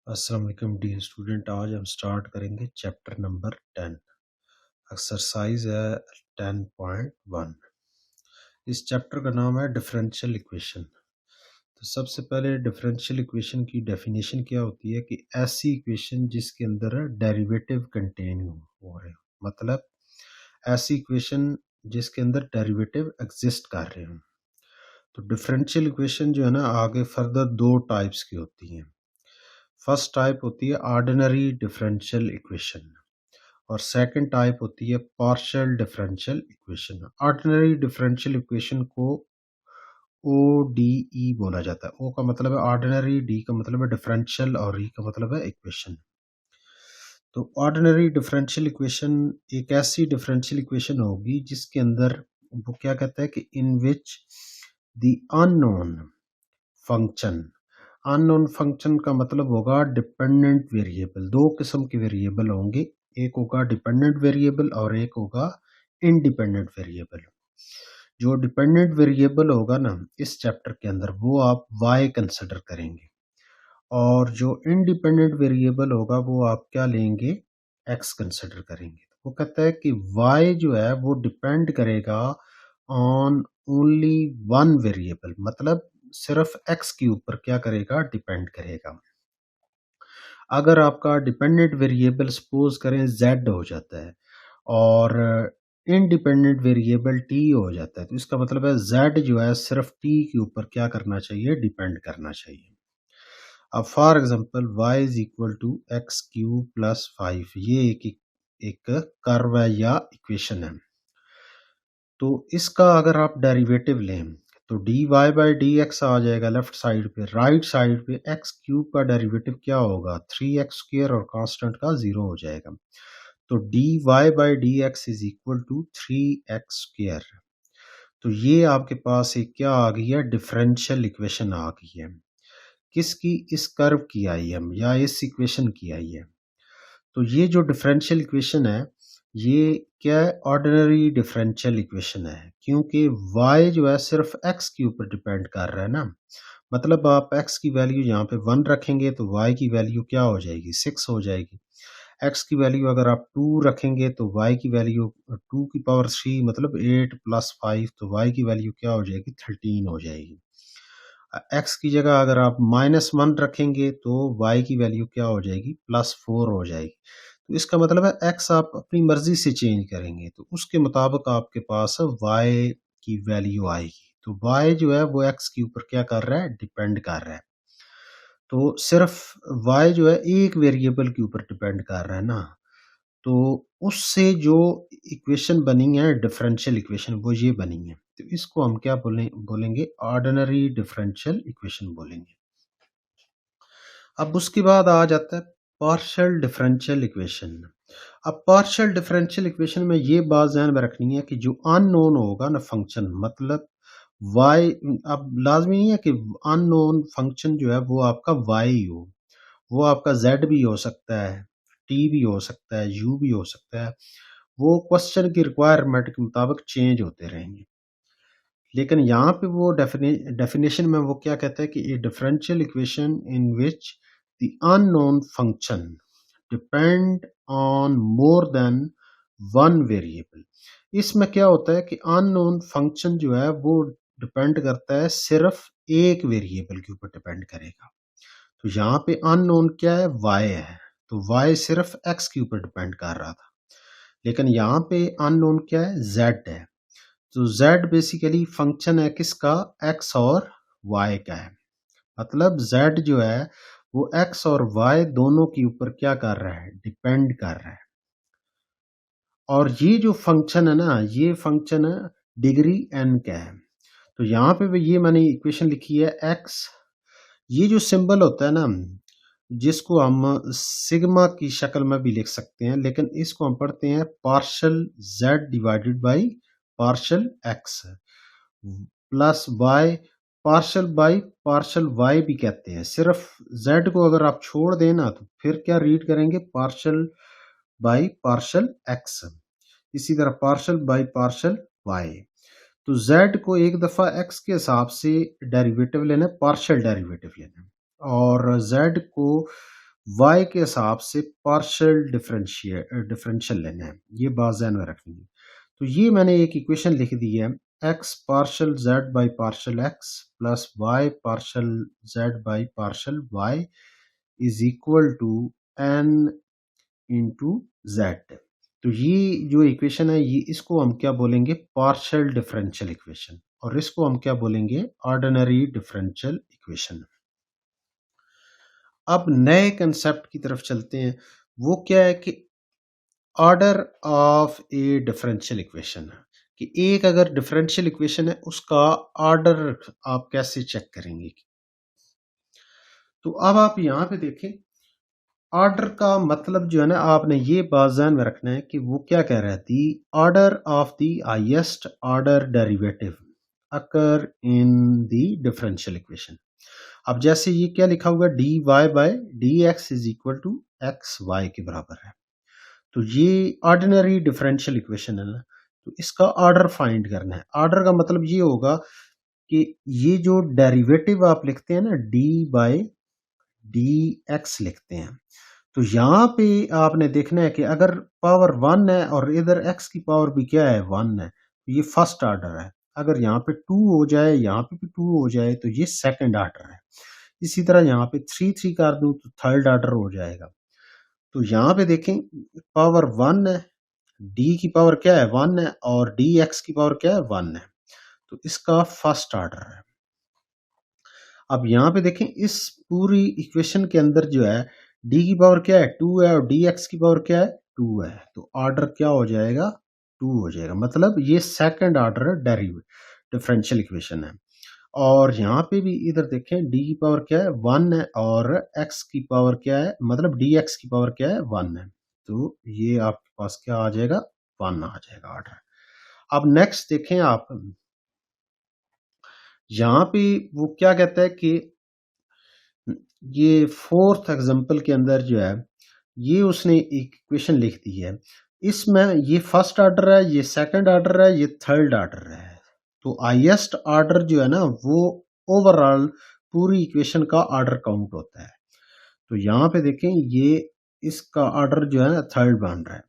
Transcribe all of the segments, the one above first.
अस्सलाम वालेकुम dear student. आज हम स्टार्ट करेंगे चैप्टर नंबर 10। एक्सरसाइज है 10.1। इस चैप्टर का नाम है डिफरेंशियल इक्वेशन। तो सबसे पहले डिफरेंशियल इक्वेशन की डेफिनेशन क्या होती है कि ऐसी इक्वेशन जिसके अंदर डेरिवेटिव कंटेन हो रहे हो, मतलब ऐसी इक्वेशन जिसके अंदर डेरिवेटिव एग्जिस्ट कर रहे हो। तो डिफरेंशियल इक्वेशन जो है ना, आगे फर्दर दो टाइप्स की होती हैं। फर्स्ट टाइप होती है ऑर्डिनरी डिफरेंशियल इक्वेशन और सेकंड टाइप होती है partial differential equation. Ordinary differential equation को ODE बोला जाता है। ओ का मतलब है ऑर्डिनरी, डी का मतलब है डिफरेंशियल और ई का मतलब है इक्वेशन। तो ऑर्डिनरी डिफरेंशियल इक्वेशन एक ऐसी डिफरेंशियल इक्वेशन होगी जिसके अंदर वो क्या कहता है कि in which the unknown function, unknown function का मतलब होगा डिपेंडेंट वेरिएबल। दो किस्म के वेरिएबल होंगे, एक होगा डिपेंडेंट वेरिएबल और एक होगा इंडिपेंडेंट वेरिएबल। जो डिपेंडेंट वेरिएबल होगा ना इस चैप्टर के अंदर, वो आप y कंसिडर करेंगे, और जो इंडिपेंडेंट वेरिएबल होगा वो आप क्या लेंगे, x कंसिडर करेंगे। वो कहता है कि y जो है वो डिपेंड करेगा ऑन ओनली वन वेरिएबल, मतलब सिर्फ x के ऊपर क्या करेगा, डिपेंड करेगा। अगर आपका डिपेंडेंट वेरिएबल सपोज करें z हो जाता है और इंडिपेंडेंट वेरिएबल t हो जाता है, तो इसका मतलब है z जो है सिर्फ t के ऊपर क्या करना चाहिए, डिपेंड करना चाहिए। अब for example y is equal to x cube plus 5, ये एक कर्व है या इक्वेशन है। तो इसका अगर आप डेरिवेटिव लें तो dy बाई डी एक्स आ जाएगा लेफ्ट साइड पे। राइट साइड पे एक्स क्यूब का डेरिवेटिव क्या होगा, 3x² और कांस्टेंट का 0 हो जाएगा। तो dy by d x is equal to 3x²। तो ये आपके पास एक क्या आ गई है, डिफरेंशियल इक्वेशन आ गई है। किसकी, इस कर्व की आई है या इस इक्वेशन की आई है। तो ये जो डिफरेंशियल इक्वेशन है ये क्या है, ऑर्डिनरी डिफरेंशियल इक्वेशन है, क्योंकि y जो है सिर्फ x के ऊपर डिपेंड कर रहा है ना। मतलब आप x की वैल्यू यहाँ पे 1 रखेंगे तो y की वैल्यू क्या हो जाएगी, 6 हो जाएगी। x की वैल्यू अगर आप 2 रखेंगे तो y की वैल्यू 2 की पावर 3 मतलब 8 प्लस 5, तो y की वैल्यू क्या हो जाएगी, 13 हो जाएगी। x की जगह अगर आप -1 रखेंगे तो y की वैल्यू क्या हो जाएगी, +4 हो जाएगी। तो इसका मतलब है x आप अपनी मर्जी से चेंज करेंगे तो उसके मुताबिक आपके पास y की वैल्यू आएगी। तो y जो है वो x के ऊपर क्या कर रहा है, डिपेंड कर रहा है। तो सिर्फ y जो है एक वेरिएबल के ऊपर डिपेंड कर रहा है ना, तो उससे जो इक्वेशन बनी है डिफरेंशियल इक्वेशन वो ये बनी है। तो इसको हम क्या बोलेंगे, ऑर्डिनरी डिफरेंशियल इक्वेशन बोलेंगे। अब उसके बाद आ जाता है पार्शियल डिफरेंशियल इक्वेशन। अब पार्शियल डिफरेंशियल इक्वेशन में ये बात ध्यान में रखनी है कि जो अननोन होगा ना फंक्शन, मतलब y, अब लाजमी नहीं है कि अननोन फंक्शन जो है वो आपका y हो, वो आपका z भी हो सकता है, t भी हो सकता है, u भी हो सकता है। वो क्वेश्चन की रिक्वायरमेंट के मुताबिक चेंज होते रहेंगे। लेकिन यहाँ पे वो डेफिनेशन में वो क्या कहता है कि ए differential equation in which the unknown function depend on more than one variable. इसमें क्या होता है कि अननोन फंक्शन जो है वो डिपेंड करता है सिर्फ एक वेरिएबल के ऊपर डिपेंड करेगा। तो यहाँ पे अननोन क्या है, y है, तो y सिर्फ x के ऊपर डिपेंड कर रहा था। लेकिन यहाँ पे अननोन क्या है, z है। तो z बेसिकली फंक्शन है किसका, x और y का है। मतलब z जो है वो x और y दोनों के ऊपर क्या कर रहा है, डिपेंड कर रहा है। और ये जो फंक्शन है ना, ये फंक्शन है डिग्री n का है। तो यहाँ पे भी ये मैंने इक्वेशन लिखी है x, ये जो सिंबल होता है ना जिसको हम सिग्मा की शक्ल में भी लिख सकते हैं, लेकिन इसको हम पढ़ते हैं partial z divided by partial x plus y, partial by partial y भी कहते हैं। सिर्फ z को अगर आप छोड़ देना तो फिर क्या रीड करेंगे, पार्शल बाई पार्शल x। इसी तरह पार्शल बाई पार्शल y। तो z को एक दफ़ा x के हिसाब से डेरिवेटिव लेना है, पार्शियल डेरिवेटिव लेना है, और z को वाई के हिसाब से पार्शियल डिफरेंशियल लेना है, ये बात ज़हन में रखनी है। तो ये मैंने एक इक्वेशन लिख दी है, x partial z by partial x plus y partial z by partial y is equal to n into z. तो ये जो इक्वेशन है, ये इसको हम क्या बोलेंगे, पार्शियल डिफरेंशियल इक्वेशन, और इसको हम क्या बोलेंगे, ऑर्डिनरी डिफरेंशियल इक्वेशन। अब नए कंसेप्ट की तरफ चलते हैं। वो क्या है कि order of A differential equation, कि एक अगर डिफरेंशियल इक्वेशन है उसका ऑर्डर आप कैसे चेक करेंगे। तो अब आप यहाँ पे देखें, ऑर्डर का मतलब जो है ना, आपने ये बात ध्यान में रखना है कि वो क्या कह रहा है, the order of the highest order derivative occur in the differential equation. अब जैसे ये क्या लिखा हुआ, d y by d x is equal to x y के बराबर है। तो ये ऑर्डिनरी डिफरेंशियल इक्वेशन है ना, तो इसका ऑर्डर फाइंड करना है। ऑर्डर का मतलब ये होगा कि ये जो डेरिवेटिव आप लिखते हैं ना, डी बाय डी एक्स लिखते हैं, तो यहाँ पे आपने देखना है कि अगर पावर 1 है और इधर x की पावर भी क्या है, 1 है, तो ये फर्स्ट ऑर्डर है। अगर यहाँ पे 2 हो जाए, यहाँ पे भी 2 हो जाए, तो ये सेकंड ऑर्डर है। इसी तरह यहाँ पे 3 कर दूं तो थर्ड ऑर्डर हो जाएगा। तो यहाँ पे देखें, पावर 1 है, d की पावर क्या है, 1 है, और dx की पावर क्या है, 1 है, तो इसका फर्स्ट ऑर्डर है। अब यहाँ पे देखें, इस पूरी इक्वेशन के अंदर जो है, d की पावर क्या है, 2 है, और dx की पावर क्या है, 2 है, तो ऑर्डर क्या हो जाएगा, 2 हो जाएगा। मतलब ये सेकंड ऑर्डर डिफरेंशियल इक्वेशन है। और यहाँ पे भी इधर देखें, d की पावर क्या है, 1 है, और x की पावर क्या है, मतलब dx की पावर क्या है, 1 है, तो ये आपके पास क्या आ जाएगा, 1 आ जाएगा ऑर्डर। अब नेक्स्ट देखें आप, यहाँ पे वो क्या कहता है कि ये फोर्थ एग्जांपल के अंदर जो है, ये उसने एक इक्वेशन लिख दी है। इसमें ये फर्स्ट ऑर्डर है, ये सेकंड ऑर्डर है, ये थर्ड ऑर्डर है। तो हाईएस्ट ऑर्डर जो है ना, वो ओवरऑल पूरी इक्वेशन का ऑर्डर काउंट होता है। तो यहाँ पे देखें, ये इसका ऑर्डर जो है ना, थर्ड बन रहा है।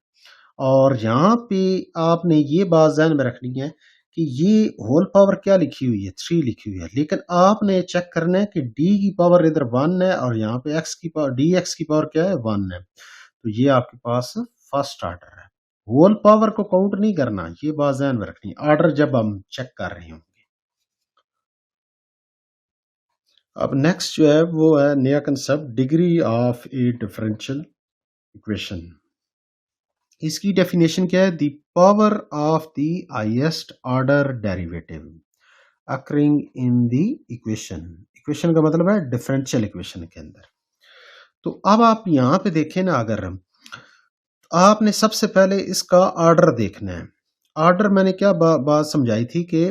और यहाँ पे आपने ये बात ध्यान में रखनी है कि ये होल पावर क्या लिखी हुई है, 3 लिखी हुई है, लेकिन आपने चेक करना है कि d की पावर इधर 1 है, और यहाँ पे x की पावर, dx की पावर क्या है, 1 है, तो ये आपके पास फर्स्ट ऑर्डर है। होल पावर को काउंट नहीं करना, ये बात ध्यान में रखनी है ऑर्डर जब हम चेक कर रहे होंगे। अब नेक्स्ट जो है वो है नया concept, degree of A differential equation. इसकी डेफिनेशन क्या है, the power of the highest order derivative occurring in the equation. Equation का मतलब है डिफरेंशियल इक्वेशन के अंदर। तो अब आप यहाँ पे देखें ना, अगर आपने सबसे पहले इसका ऑर्डर देखना है। ऑर्डर मैंने क्या बात समझाई थी कि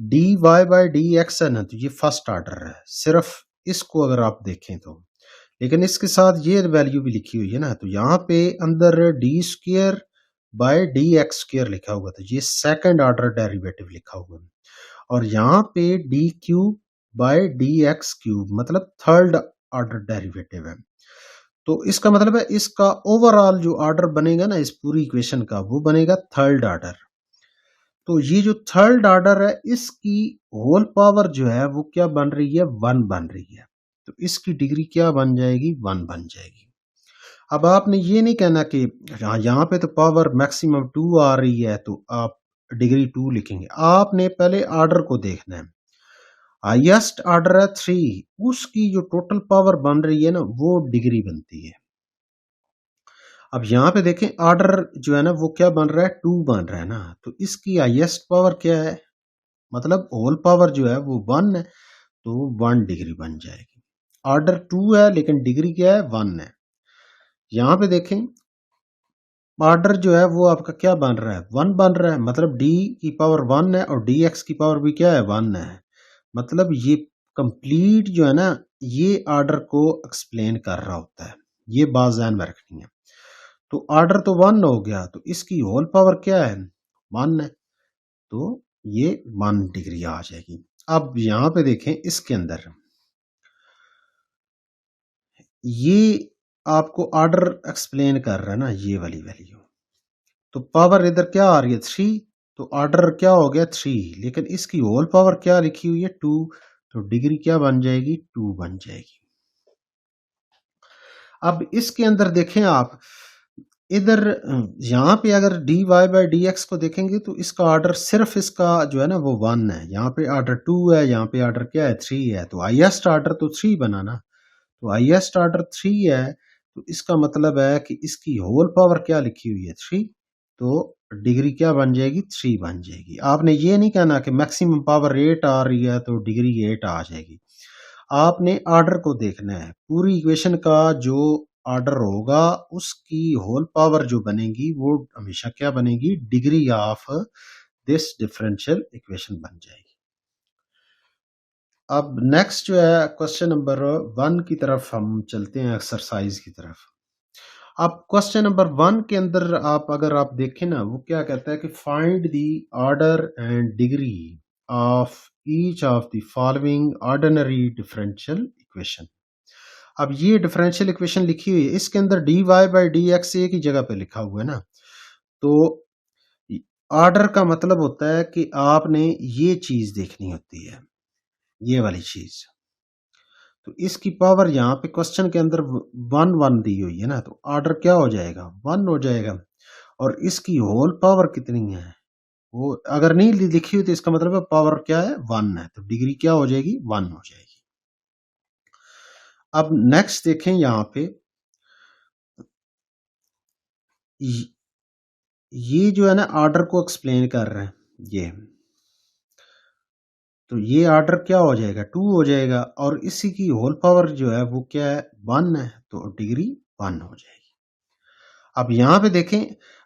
d y by d x है ना, तो ये फर्स्ट ऑर्डर है, सिर्फ इसको अगर आप देखें तो। लेकिन इसके साथ ये वैल्यू भी लिखी हुई है ना, तो यहाँ पे अंदर D square by d x square लिखा हुआ था, ये सेकंड ऑर्डर डेरिवेटिव लिखा हुआ है। और यहाँ पे D cube by d x cube मतलब थर्ड ऑर्डर डेरिवेटिव है। तो इसका मतलब है इसका ओवरऑल जो ऑर्डर बनेगा ना इस पूरी इक्वेशन का, वो बनेगा थर्ड ऑर्डर। तो ये जो थर्ड ऑर्डर है, इसकी होल पावर जो है वो क्या बन रही है, 1 बन रही है, तो इसकी डिग्री क्या बन जाएगी, 1 बन जाएगी। अब आपने ये नहीं कहना कि यहाँ पे तो पावर मैक्सिमम 2 आ रही है, तो आप डिग्री 2 लिखेंगे। आपने पहले ऑर्डर को देखना है। हाईएस्ट ऑर्डर है 3, उसकी जो टोटल पावर बन रही है ना, वो डिग्री बनती है। अब यहाँ पे देखें, ऑर्डर जो है ना वो क्या बन रहा है, 2 बन रहा है ना, तो इसकी हाईएस्ट पावर क्या है, मतलब होल पावर जो है वो 1 है, तो 1 डिग्री बन जाएगी। ऑर्डर 2 है लेकिन डिग्री क्या है, 1 है। यहाँ पे देखें, ऑर्डर जो है वो आपका क्या बन रहा है, 1 बन रहा है, मतलब डी की पावर 1 है, और डी एक्स की पावर भी क्या है, 1 है। मतलब ये कंप्लीट जो है ना, ये ऑर्डर को एक्सप्लेन कर रहा होता है। ये बात ध्यान में रखनी है। तो ऑर्डर तो 1 हो गया, तो इसकी होल पावर क्या है, 1 है, तो ये 1 डिग्री आ जाएगी। अब यहाँ पे देखें, इसके अंदर ये आपको ऑर्डर एक्सप्लेन कर रहा है ना, ये वाली वैल्यू। तो पावर इधर क्या आ रही है 3, तो ऑर्डर क्या हो गया 3, लेकिन इसकी होल पावर क्या लिखी हुई है 2, तो डिग्री क्या बन जाएगी 2 बन जाएगी। अब इसके अंदर देखें आप, इधर यहाँ पे अगर dy बाई डी एक्स को देखेंगे तो इसका ऑर्डर सिर्फ इसका जो है ना वो 1 है, यहाँ पे ऑर्डर 2 है, यहाँ पे ऑर्डर क्या है 3 है, तो हाईएस्ट ऑर्डर तो 3 बना ना। तो हाईएस्ट ऑर्डर 3 है, तो इसका मतलब है कि इसकी होल पावर क्या लिखी हुई है 3, तो डिग्री क्या बन जाएगी 3 बन जाएगी। आपने ये नहीं कहना कि मैक्सिमम पावर 8 आ रही है तो डिग्री 8 आ जाएगी। आपने ऑर्डर को देखना है, पूरी इक्वेशन का जो ऑर्डर होगा उसकी होल पावर जो बनेगी वो हमेशा क्या बनेगी, degree of this differential equation बन जाएगी। अब नेक्स्ट जो है क्वेश्चन नंबर 1 की तरफ हम चलते हैं, एक्सरसाइज की तरफ। अब क्वेश्चन नंबर 1 के अंदर अगर आप देखें ना, वो क्या कहता है कि find the order and degree of each of the following ordinary differential equation. अब ये डिफरेंशियल इक्वेशन लिखी हुई है, इसके अंदर dy बाई डी एक्स एक ही जगह पे लिखा हुआ है ना, तो ऑर्डर का मतलब होता है कि आपने ये चीज देखनी होती है, ये वाली चीज। तो इसकी पावर यहाँ पे क्वेश्चन के अंदर 1 दी हुई है ना, तो ऑर्डर क्या हो जाएगा 1 हो जाएगा। और इसकी होल पावर कितनी है, वो अगर नहीं लिखी हुई तो इसका मतलब है पावर क्या है 1 है, तो डिग्री क्या हो जाएगी 1 हो जाएगी। अब नेक्स्ट देखें यहाँ पे, ये जो है ना ऑर्डर को एक्सप्लेन कर रहे हैं ये, तो ये ऑर्डर क्या हो जाएगा 2 हो जाएगा, और इसी की होल पावर जो है वो क्या है 1 है, तो डिग्री 1 हो जाएगी। अब यहाँ पे देखें,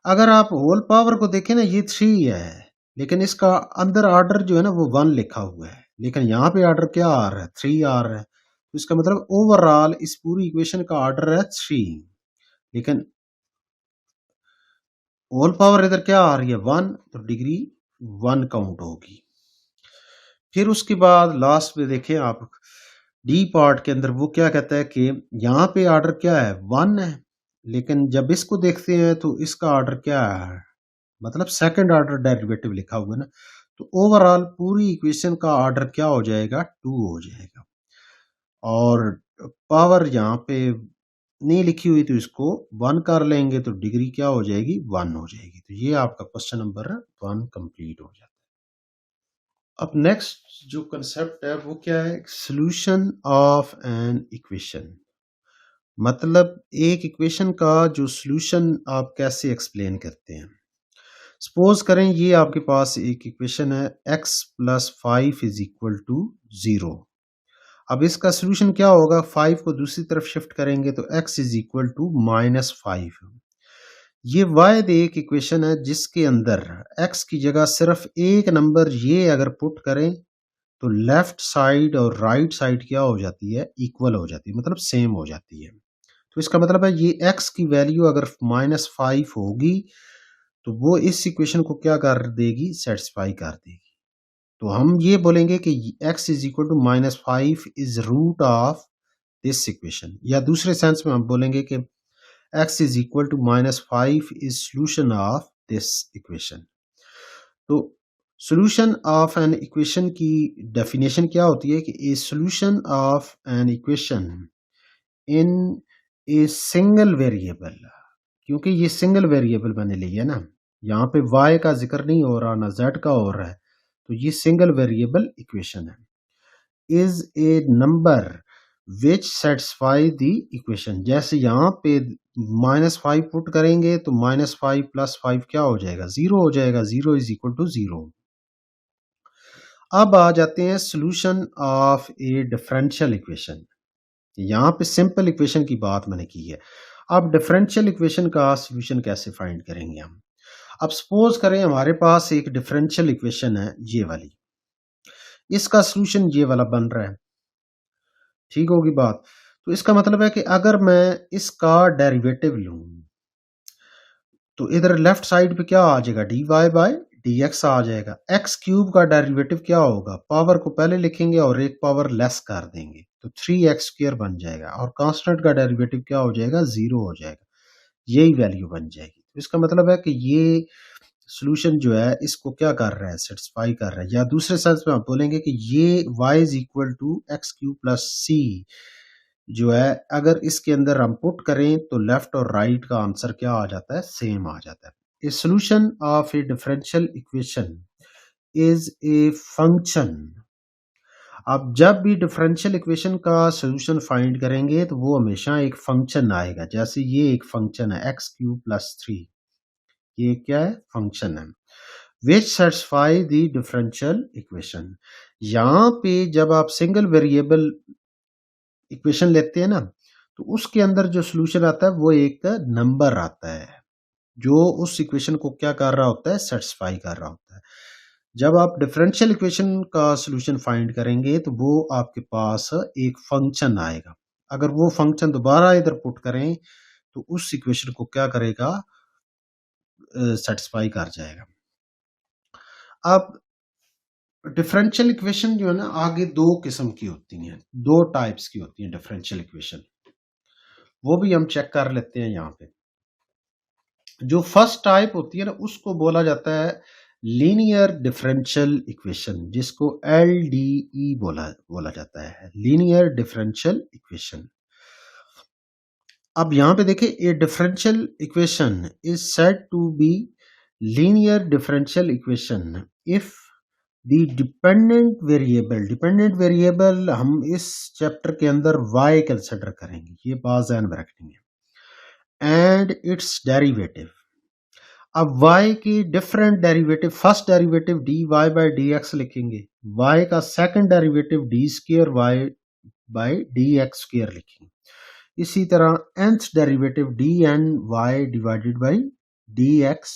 अगर आप होल पावर को देखें ना, ये 3 है, लेकिन इसका अंदर ऑर्डर जो है ना वो 1 लिखा हुआ है, लेकिन यहाँ पे ऑर्डर क्या आ रहा है 3 आ रहा है, तो इसका मतलब ओवरऑल इस पूरी इक्वेशन का ऑर्डर है 3, लेकिन होल पावर इधर क्या आ रही है 1, तो डिग्री 1 काउंट होगी। फिर उसके बाद लास्ट में देखें आप, डी पार्ट के अंदर वो क्या कहता है कि यहाँ पे ऑर्डर क्या है 1 है, लेकिन जब इसको देखते हैं तो इसका ऑर्डर क्या है, मतलब सेकंड ऑर्डर डेरिवेटिव लिखा हुआ है ना, तो ओवरऑल पूरी इक्वेशन का ऑर्डर क्या हो जाएगा 2 हो जाएगा। और पावर यहाँ पे नहीं लिखी हुई तो इसको 1 कर लेंगे, तो डिग्री क्या हो जाएगी 1 हो जाएगी। तो ये आपका क्वेश्चन नंबर 1 कंप्लीट हो जाता है। अब नेक्स्ट जो कंसेप्ट है वो क्या है, सॉल्यूशन ऑफ एन इक्वेशन। मतलब एक इक्वेशन का जो सॉल्यूशन आप कैसे एक्सप्लेन करते हैं। सपोज करें ये आपके पास एक इक्वेशन है x plus 5 is equal to 0। अब इसका सॉल्यूशन क्या होगा, 5 को दूसरी तरफ शिफ्ट करेंगे तो x इज इक्वल टू -5। ये वायद एक इक्वेशन है जिसके अंदर x की जगह सिर्फ एक नंबर ये अगर पुट करें तो लेफ्ट साइड और राइट साइड क्या हो जाती है, इक्वल हो जाती है, मतलब सेम हो जाती है। तो इसका मतलब है ये x की वैल्यू अगर -5 होगी तो वो इस इक्वेशन को क्या कर देगी, सेटिस्फाई कर देगी। तो हम ये बोलेंगे कि x is equal to -5 is root of this equation, या दूसरे सेंस में हम बोलेंगे कि x is equal to -5 is solution of this equation. तो सॉल्यूशन ऑफ एन इक्वेशन की डेफिनेशन क्या होती है कि a solution of an equation in a single variable, क्योंकि ये सिंगल वेरिएबल मैंने लिया है ना, यहाँ पे y का जिक्र नहीं हो रहा ना z का हो रहा है, तो ये सिंगल वेरिएबल इक्वेशन है। Is a number which satisfy the equation, जैसे यहाँ पे -5 पुट करेंगे तो -5 प्लस 5 क्या हो जाएगा 0 हो जाएगा, 0 इज इक्वल टू 0। अब आ जाते हैं solution of A differential equation. यहाँ पे सिंपल इक्वेशन की बात मैंने की है। अब डिफरेंशियल इक्वेशन का सॉल्यूशन कैसे फाइंड करेंगे हम। अब सपोज करें हमारे पास एक डिफरेंशियल इक्वेशन है ये वाली, इसका सॉल्यूशन ये वाला बन रहा है, ठीक होगी बात। तो इसका मतलब है कि अगर मैं इसका डेरिवेटिव लूं तो इधर लेफ्ट साइड पे क्या आ जाएगा, dy बाई dx आ जाएगा। x क्यूब का डेरिवेटिव क्या होगा? पावर को पहले लिखेंगे और एक पावर लेस कर देंगे तो 3x स्क्वायर बन जाएगा और कांस्टेंट का डेरिवेटिव क्या हो जाएगा? 0 हो जाएगा। यही वैल्यू बन जाएगी। तो इसका मतलब है कि ये सॉल्यूशन जो है इसको क्या कर रहा है? सेटिस्फाई कर रहा है। या दूसरे सेंस में आप बोलेंगे कि ये y is equal to x cube plus c जो है, अगर इसके अंदर हम पुट करें तो लेफ्ट और राइट का आंसर क्या आ जाता है? सेम आ जाता है। ए solution of A differential equation is a function. अब जब भी डिफरेंशियल इक्वेशन का सॉल्यूशन फाइंड करेंगे तो वो हमेशा एक फंक्शन आएगा। जैसे ये एक फंक्शन है एक्स क्यूब प्लस 3, ये क्या है? फंक्शन है विच सेटिस्फाई द डिफरेंशियल इक्वेशन। यहाँ पे जब आप सिंगल वेरिएबल इक्वेशन लेते हैं ना, तो उसके अंदर जो सॉल्यूशन आता है वो एक नंबर आता है जो उस इक्वेशन को क्या कर रहा होता है? सेटिस्फाई कर रहा होता है। जब आप डिफरेंशियल इक्वेशन का सॉल्यूशन फाइंड करेंगे तो वो आपके पास एक फंक्शन आएगा। अगर वो फंक्शन दोबारा इधर पुट करें तो उस इक्वेशन को क्या करेगा? सेटिस्फाई कर जाएगा। अब डिफरेंशियल इक्वेशन जो है ना, आगे दो किस्म की होती हैं, दो टाइप्स की होती हैं डिफरेंशियल इक्वेशन। वो भी हम चेक कर लेते हैं यहाँ पे। जो फर्स्ट टाइप होती है ना, उसको बोला जाता है लीनियर डिफरेंशियल इक्वेशन, जिसको एलडीई बोला बोला जाता है, लीनियर डिफरेंशियल इक्वेशन। अब यहाँ पे देखिए, a differential equation is said to be linear differential equation if the dependent variable हम इस चैप्टर के अंदर y कंसिडर करेंगे, ये बात ध्यान में रखनी है, एंड इट्स डेरिवेटिव। अब y की different derivative, first derivative dy by d x लिखेंगे, y का second derivative d square y by d x square लिखेंगे। इसी तरह nth derivative d n y divided by d x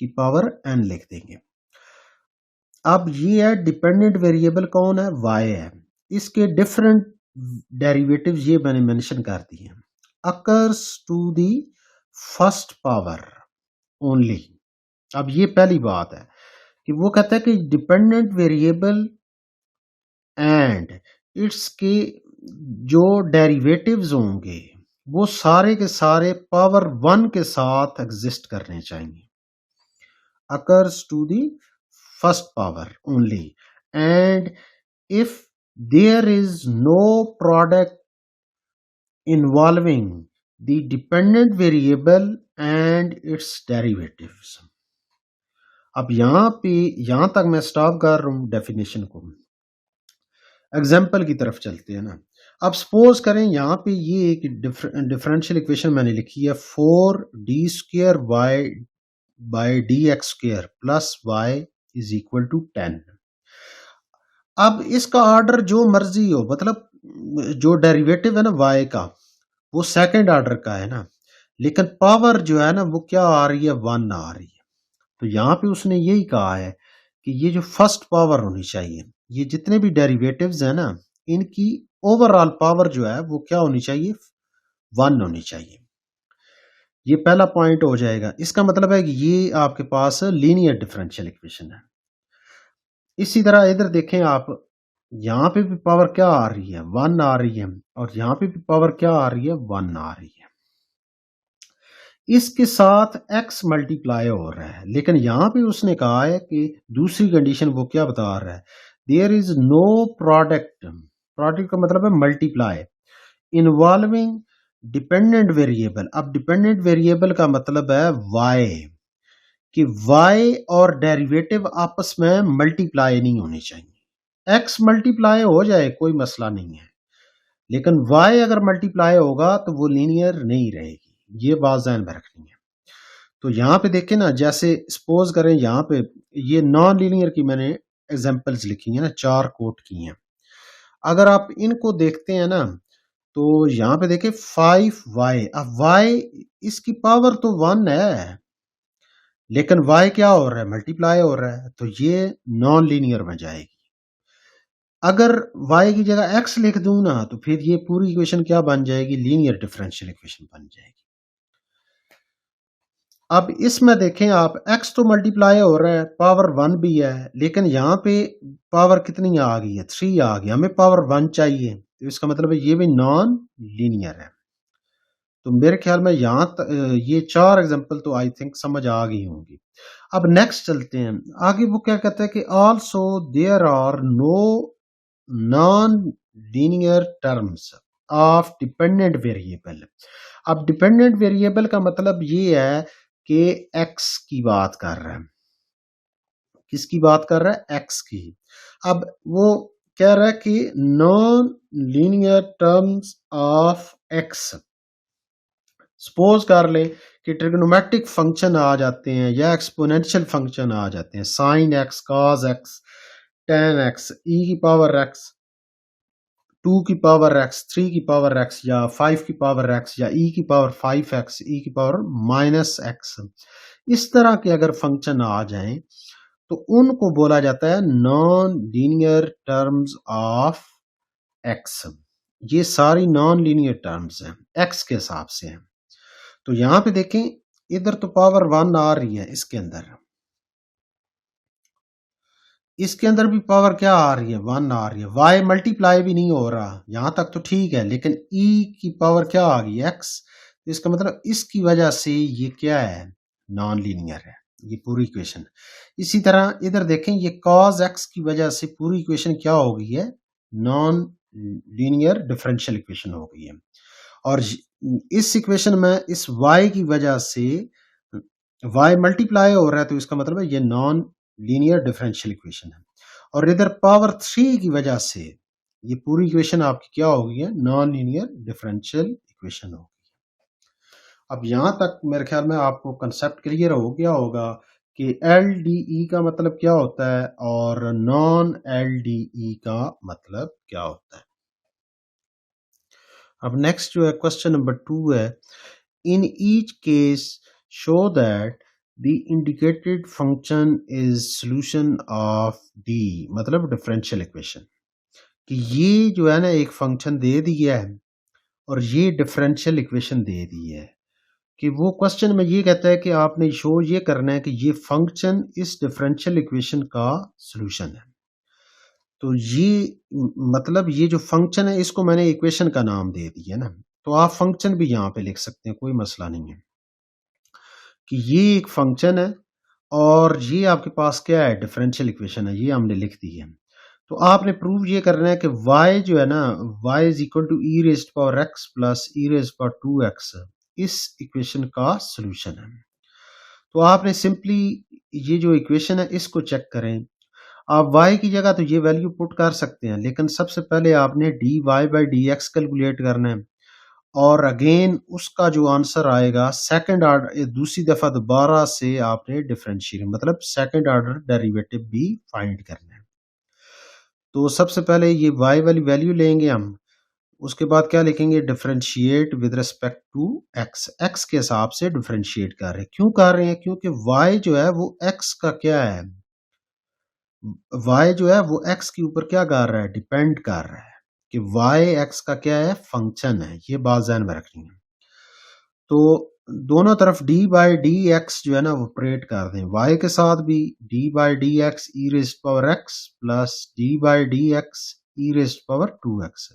की power n लिख देंगे। अब ये है डिपेंडेंट वेरिएबल कौन है? y है। इसके डिफरेंट डेरिवेटिव ये मैंने मेंशन कर दिए हैं। Occurs to the first power only. अब ये पहली बात है कि वो कहता है कि डिपेंडेंट वेरिएबल एंड इट्स के जो डेरिवेटिव्स होंगे वो सारे के सारे पावर 1 के साथ एग्जिस्ट करने चाहिए। Occurs to the first power only and if there is no product involving the dependent variable and its derivatives. अब यहां तक मैं स्टॉप कर रहा हूं डेफिनेशन को। एग्जाम्पल की तरफ चलते हैं ना। अब सपोज करें यहाँ पे ये एक डिफरेंशियल इक्वेशन मैंने लिखी है 4d² y by d x square plus y is equal to 10। अब इसका ऑर्डर जो मर्जी हो, मतलब जो डेरिवेटिव है ना y का, वो सेकंड ऑर्डर का है ना, लेकिन पावर जो है ना वो क्या आ रही है? 1 आ रही है। तो यहाँ पे उसने यही कहा है कि ये जो फर्स्ट पावर होनी चाहिए, ये जितने भी डेरिवेटिव्स है ना, इनकी ओवरऑल पावर जो है वो क्या होनी चाहिए? 1 होनी चाहिए। ये पहला पॉइंट हो जाएगा। इसका मतलब है कि ये आपके पास लीनियर डिफरेंशियल इक्वेशन है। इसी तरह इधर देखें आप, यहाँ पे भी पावर क्या आ रही है? 1 आ रही है, और यहाँ पे भी पावर क्या आ रही है? 1 आ रही है। इसके साथ x मल्टीप्लाई हो रहा है, लेकिन यहाँ पे उसने कहा है कि दूसरी कंडीशन वो क्या बता रहा है? There is no product, product का मतलब है मल्टीप्लाई, इन्वॉल्विंग डिपेंडेंट वेरिएबल। अब डिपेंडेंट वेरिएबल का मतलब है y, कि y और डेरिवेटिव आपस में मल्टीप्लाई नहीं होनी चाहिए। x मल्टीप्लाई हो जाए कोई मसला नहीं है, लेकिन y अगर मल्टीप्लाई होगा तो वो लीनियर नहीं रहेगी। ये बात ध्यान में रखनी है। तो यहाँ पे देखें ना, जैसे सपोज करें यहाँ पे ये नॉन लीनियर की मैंने एग्जांपल्स लिखी हैं ना, 4 कोट की हैं। अगर आप इनको देखते हैं ना, तो यहाँ पे देखें 5y। अब y इसकी पावर तो 1 है, लेकिन y क्या हो रहा है? मल्टीप्लाई हो रहा है, तो ये नॉन लीनियर में जाएगी। अगर y की जगह x लिख दूं ना, तो फिर ये पूरी इक्वेशन क्या बन जाएगी? लीनियर डिफरेंशियल इक्वेशन बन जाएगी। अब इसमें देखें आप, x तो मल्टीप्लाई हो रहा है, पावर 1 भी है, लेकिन यहाँ पे पावर कितनी आ गई है, 3 आ गई, हमें पावर 1 चाहिए, तो इसका मतलब है ये भी नॉन लीनियर है। तो मेरे ख्याल में ये 4 एग्जांपल तो आई थिंक समझ आ गई होंगी। अब नेक्स्ट चलते हैं आगे, वो क्या कहता है कि also there are no non linear terms of dependent variable. अब डिपेंडेंट वेरिएबल का मतलब ये है कि एक्स की बात कर रहा है। किसकी बात कर रहा है, एक्स की। अब वो कह रहा है कि non linear terms of x, suppose कर लें कि ट्रिग्नोमेट्रिक फंक्शन आ जाते हैं या एक्सपोनेंशियल फंक्शन आ जाते हैं, sine x, cos x, tan x, e की पावर एक्स, 2 की पावर एक्स, 3 की पावर एक्स, या 5 की पावर एक्स, या ई की पावर 5 एक्स, ई की पावर माइनस एक्स। इस तरह के अगर फंक्शन आ जाएं तो उनको बोला जाता है non linear terms of x. ये सारी नॉन लीनियर टर्म्स हैं, एक्स के हिसाब से हैं। तो यहां पे देखें, इधर तो पावर 1 आ रही है, इसके अंदर भी पावर क्या आ रही है, 1 आ रही है। वाई मल्टीप्लाई भी नहीं हो रहा, यहां तक तो ठीक है, लेकिन ई की पावर क्या आ गई, एक्स। तो इसका मतलब इसकी वजह से ये क्या है, नॉन लीनियर है ये पूरी इक्वेशन। इसी तरह इधर देखें, ये कॉस एक्स की वजह से पूरी इक्वेशन क्या हो गई है, नॉन लीनियर डिफरेंशियल इक्वेशन हो गई है। और इस इक्वेशन में इस y की वजह से y मल्टीप्लाई हो रहा है, तो इसका मतलब है ये नॉन लीनियर डिफरेंशियल इक्वेशन है। और इधर पावर 3 की वजह से ये पूरी इक्वेशन आपकी क्या हो गई है, नॉन लीनियर डिफरेंशियल इक्वेशन हो गई। अब यहां तक मेरे ख्याल में आपको कंसेप्ट क्लियर हो गया होगा कि एल डी ई का मतलब क्या होता है और नॉन एल डी ई का मतलब क्या होता है। अब नेक्स्ट जो है क्वेश्चन नंबर 2 है, in each case show that the indicated function is solution of D, मतलब डिफरेंशियल इक्वेशन। कि ये जो है ना एक फंक्शन दे दिया है और ये डिफरेंशियल इक्वेशन दे दी है, कि वो क्वेश्चन में ये कहता है कि आपने शो ये करना है कि ये फंक्शन इस डिफरेंशियल इक्वेशन का सॉल्यूशन है। तो ये मतलब ये जो फंक्शन है इसको मैंने इक्वेशन का नाम दे दिया ना, तो आप फंक्शन भी यहाँ पे लिख सकते हैं, कोई मसला नहीं है। कि ये एक फंक्शन है और ये आपके पास क्या है, डिफरेंशियल इक्वेशन है, ये हमने लिख दी है। तो आपने प्रूव ये करना है कि y जो है ना, y is equal to e raised power x plus e raised power 2x इस इक्वेशन का सॉल्यूशन है। तो आपने सिंपली ये जो इक्वेशन है इसको चेक करें। आप y की जगह तो ये वैल्यू पुट कर सकते हैं, लेकिन सबसे पहले आपने dy by d x calculate करना है, और अगेन उसका जो आंसर आएगा सेकंड ऑर्डर, दूसरी दफा दोबारा से आपने डिफरेंशिएट मतलब सेकंड ऑर्डर डेरिवेटिव भी फाइंड करना है। तो सबसे पहले ये y वाली वैल्यू लेंगे हम, उसके बाद क्या लिखेंगे, differentiate with respect to x, x के हिसाब से डिफरेंशिएट कर रहे हैं। क्यों कर रहे हैं, क्योंकि y जो है वो x का क्या है, y जो है वो x के ऊपर क्या कर रहा है, डिपेंड कर रहा है, कि y x का क्या है, फंक्शन है। ये बात ध्यान में रखनी है। तो दोनों तरफ d बाई डी एक्स जो है ना वो ऑपरेट कर दें, y के साथ भी d by d x e raised power x plus d by d x e raised power 2x।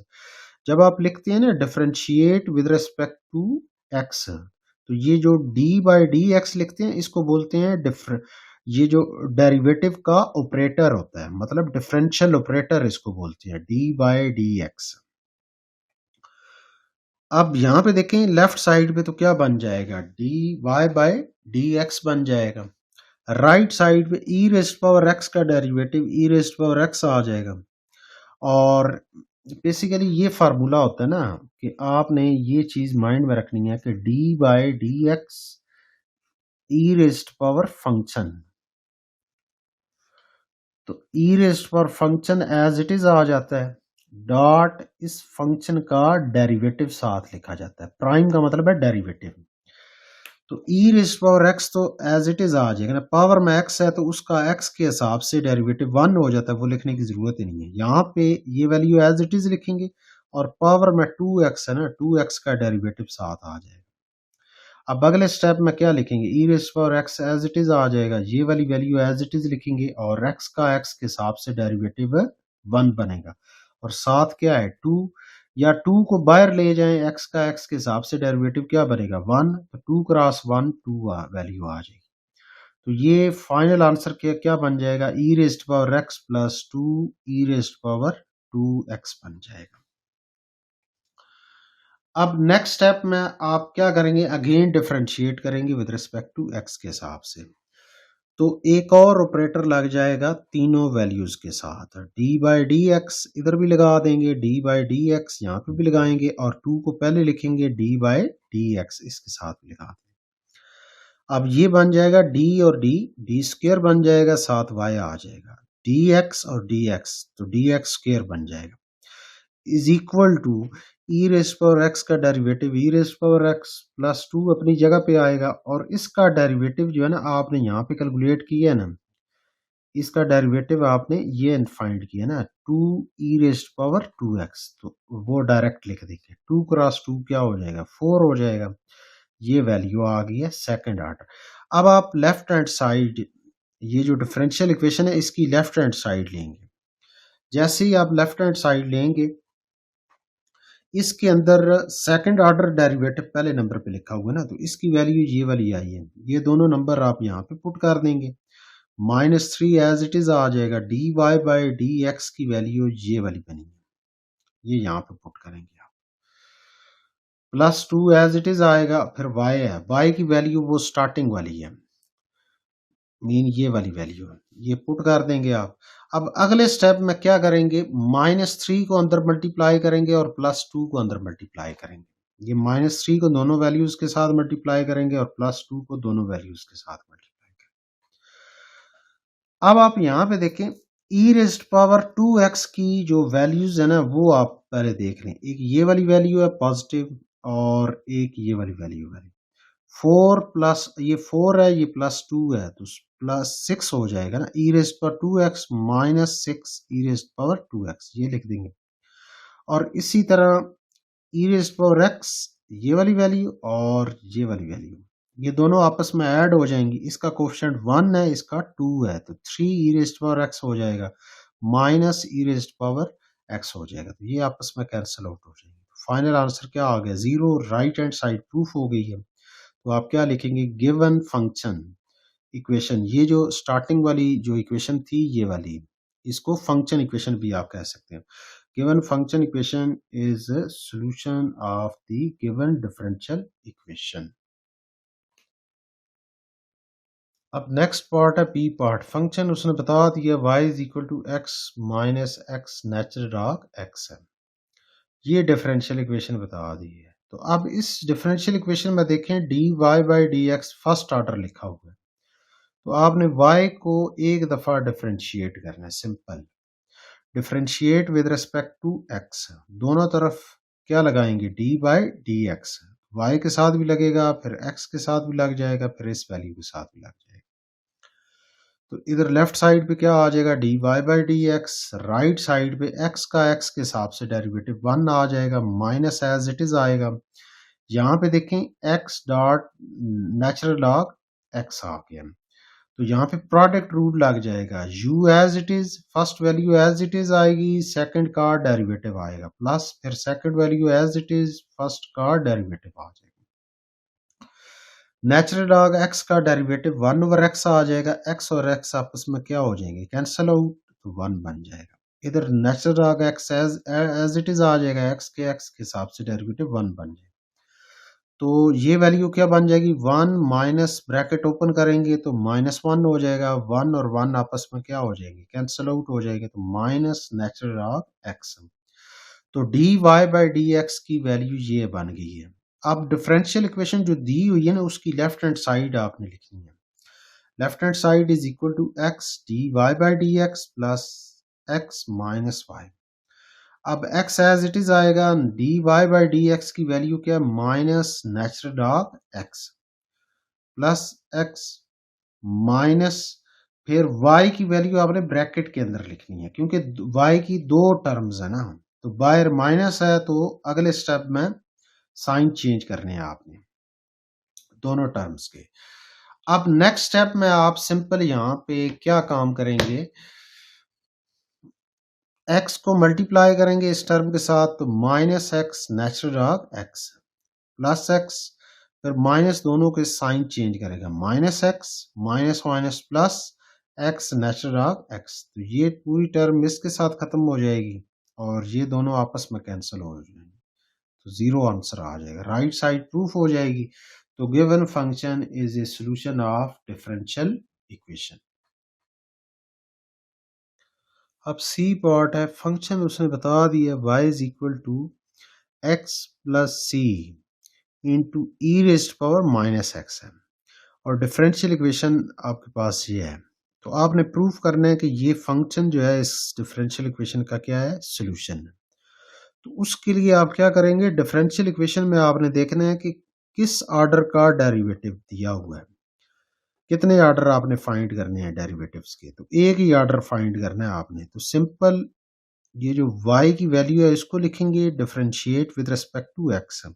जब आप लिखते हैं ना differentiate with respect to x, तो ये जो d बाई डी एक्स लिखते हैं इसको बोलते हैं ये जो डेरिवेटिव का ऑपरेटर होता है, मतलब डिफरेंशियल ऑपरेटर इसको बोलते हैं, d बाई डी एक्स। अब यहाँ पे देखें लेफ्ट साइड पे तो क्या बन जाएगा, d y by d x बन जाएगा। राइट साइड पे ई रेस्ट पावर एक्स का derivative e raised power x आ जाएगा। और बेसिकली ये फार्मूला होता है ना कि आपने ये चीज माइंड में रखनी है कि d by d x e raised power function, तो e raised power function as it is आ जाता है, डॉट इस फंक्शन का डेरिवेटिव साथ लिखा जाता है। प्राइम का मतलब है डेरिवेटिव। तो ई रेज़्ड पावर एक्स तो एज इट इज आ जाएगा ना, पावर में एक्स है तो उसका एक्स के हिसाब से डेरिवेटिव 1 हो जाता है, वो लिखने की जरूरत ही नहीं है। यहाँ पे ये वैल्यू एज इट इज लिखेंगे और पावर में 2x है ना, 2x का डेरिवेटिव साथ आ जाएगा। अब अगले स्टेप में क्या लिखेंगे, e raise power x as it is आ जाएगा, ये वाली वैल्यू एज इट इज लिखेंगे और एक्स का एक्स के हिसाब से डेरिवेटिव 1 बनेगा और साथ क्या है 2, या 2 को बाहर ले जाएं, एक्स का एक्स के हिसाब से डेरिवेटिव क्या बनेगा 1, तो 2 क्रॉस 1 2 वैल्यू आ जाएगी। तो ये फाइनल आंसर क्या क्या बन जाएगा, e raised power x plus 2 ई रेज़्ड पावर 2x बन जाएगा। अब नेक्स्ट स्टेप में आप क्या करेंगे, अगेन डिफरेंशिएट करेंगे विद रिस्पेक्ट टू एक्स के हिसाब से। तो एक और ऑपरेटर लग जाएगा तीनों वैल्यूज के साथ, डी बाई डी एक्स इधर भी लगा देंगे, डी बाई डी एक्स यहाँ पे भी लगाएंगे और 2 को पहले लिखेंगे डी बाई डी एक्स इसके साथ भी लगा देंगे। अब ये बन जाएगा डी और डी स्क्वायर बन जाएगा, साथ वाई आ जाएगा, डी एक्स और डी एक्स तो डी एक्स स्क्वायर बन जाएगा is equal to e raise power x का derivative e raise power x plus 2 अपनी जगह पे आएगा और इसका डेरिवेटिव जो है ना आपने यहाँ पे कैलकुलेट किया है ना, इसका डेरिवेटिव आपने ये फाइंड किया ना 2 ई रेज़ पावर 2x, तो वो डायरेक्ट लिख देंगे 2 क्रॉस 2 क्या हो जाएगा 4 हो जाएगा, ये वैल्यू आ गई है सेकंड ऑर्डर। अब आप लेफ्ट हैंड साइड ये जो डिफरेंशियल इक्वेशन है इसकी लेफ्ट हैंड साइड लेंगे, जैसे ही आप लेफ्ट हैंड साइड लेंगे इसके अंदर सेकंड ऑर्डर डेरिवेटिव पहले नंबर पे लिखा हुआ है ना, तो इसकी वैल्यू ये वाली आई है, ये दोनों नंबर आप यहाँ पे पुट कर देंगे, -3 एज इट इज आ जाएगा, d y by d x की वैल्यू ये वाली बनेगी, ये यहाँ पे पुट करेंगे आप, +2 एज इट इज आएगा, फिर वाई है, वाई की वैल्यू वो स्टार्टिंग वाली है, मीन ये वाली वैल्यू है, ये पुट कर देंगे आप। अब अगले स्टेप में क्या करेंगे, -3 को अंदर मल्टीप्लाई करेंगे और +2 को अंदर मल्टीप्लाई करेंगे, ये -3 को दोनों वैल्यूज के साथ मल्टीप्लाई करेंगे और +2 को दोनों वैल्यूज के साथ मल्टीप्लाई करेंगे। अब आप यहाँ पे देखें ई रेज़्ड पावर 2x की जो वैल्यूज है ना वो आप पहले देख लें, एक ये वाली वैल्यू है पॉजिटिव और एक ये वाली वैल्यू है 4 प्लस ये 4 है, ये +2 है, तो +6 हो जाएगा ना, ई raise power 2x -6 e raise power 2x ये लिख देंगे और इसी तरह ई रेज़ पावर x ये वाली वैल्यू और ये वाली वैल्यू ये दोनों आपस में ऐड हो जाएंगी, इसका कोएफिशिएंट 1 है, इसका 2 है, तो 3 ई रेज़ पावर x हो जाएगा माइनस ई रेज़ पावर x हो जाएगा, तो ये आपस में कैंसिल आउट हो जाएंगे। फाइनल आंसर क्या आ गया 0, राइट हैंड साइड प्रूफ हो गई है। तो आप क्या लिखेंगे, गिवन फंक्शन इक्वेशन, ये जो स्टार्टिंग वाली जो इक्वेशन थी ये वाली, इसको फंक्शन इक्वेशन भी आप कह सकते हैं। Given function equation is solution of the given differential equation. अब नेक्स्ट पार्ट है पी पार्ट, फंक्शन उसने बता दिया y is equal to x minus x natural log x है, ये डिफरेंशियल इक्वेशन बता दी है। तो अब इस डिफरेंशियल इक्वेशन में देखें d y by d x first order लिखा हुआ है, तो आपने y को एक दफ़ा डिफरेंशिएट करना है, simple differentiate with respect to x, दोनों तरफ क्या लगाएंगे d by d x, y के साथ भी लगेगा फिर x के साथ भी लग जाएगा फिर इस वैल्यू के साथ भी लग जाएगा, तो इधर लेफ्ट साइड पे क्या आ जाएगा d y by d x, right side पे x का x के हिसाब से डेरिवेटिव 1 आ जाएगा, माइनस एज इट इज आएगा, यहाँ पे देखें x dot natural log x आ गया, तो यहाँ पे प्रोडक्ट रूल लग जाएगा, u as it is first value as it is आएगी, सेकंड का डेरिवेटिव आएगा प्लस फिर second value as it is फर्स्ट का डेरिवेटिव आ जाएगा, नेचुरल लॉग x का डेरिवेटिव 1 ओवर x आ जाएगा, x और x आपस में क्या हो जाएंगे कैंसिल आउट, तो 1 बन जाएगा, इधर natural log x as it is आ जाएगा, x के हिसाब से डेरिवेटिव 1 बन जाएगा, तो ये वैल्यू क्या बन जाएगी 1 माइनस ब्रैकेट ओपन करेंगे तो -1 हो जाएगा, 1 और 1 आपस में क्या हो जाएंगे कैंसिल आउट हो जाएंगे, तो माइनस नेचुरल लॉग x, तो d y by d x की वैल्यू ये बन गई है। अब डिफरेंशियल इक्वेशन जो दी हुई है ना उसकी लेफ्ट हैंड साइड आपने लिखनी है, left hand side is equal to x d y by d x plus x minus y, अब x एज इट इज आएगा, d y by d x की वैल्यू क्या है minus natural log x plus x minus फिर y की value आपने bracket के अंदर लिखनी है क्योंकि y की दो टर्म्स है ना, तो बाहर माइनस है तो अगले स्टेप में साइन चेंज करने हैं आपने, दोनों टर्म्स के। अब नेक्स्ट स्टेप में आप सिंपल यहाँ पे क्या काम करेंगे, x को मल्टीप्लाई करेंगे इस टर्म के साथ, तो minus x natural log x plus x, फिर माइनस दोनों के साइन चेंज करेगा, minus x minus minus plus x natural log x। तो ये पूरी टर्म इसके साथ खत्म हो जाएगी और ये दोनों आपस में कैंसिल हो जाएंगे, तो जीरो आंसर आ जाएगा, राइट साइड प्रूफ हो जाएगी। तो given function is a solution of differential equation. अब सी पार्ट है, फंक्शन उसने बता दिया y is equal to x plus c into e raised power minus x है, और डिफरेंशियल इक्वेशन आपके पास ये है। तो आपने प्रूफ करना है कि ये फंक्शन जो है इस डिफरेंशियल इक्वेशन का क्या है, सॉल्यूशन है। तो उसके लिए आप क्या करेंगे, डिफरेंशियल इक्वेशन में आपने देखना है कि किस ऑर्डर का डेरिवेटिव दिया हुआ है, कितने ऑर्डर आपने फाइंड करने हैं डेरिवेटिव्स के, तो एक ही ऑर्डर फाइंड करना है आपने। तो सिंपल ये जो y की वैल्यू है इसको लिखेंगे differentiate with respect to x,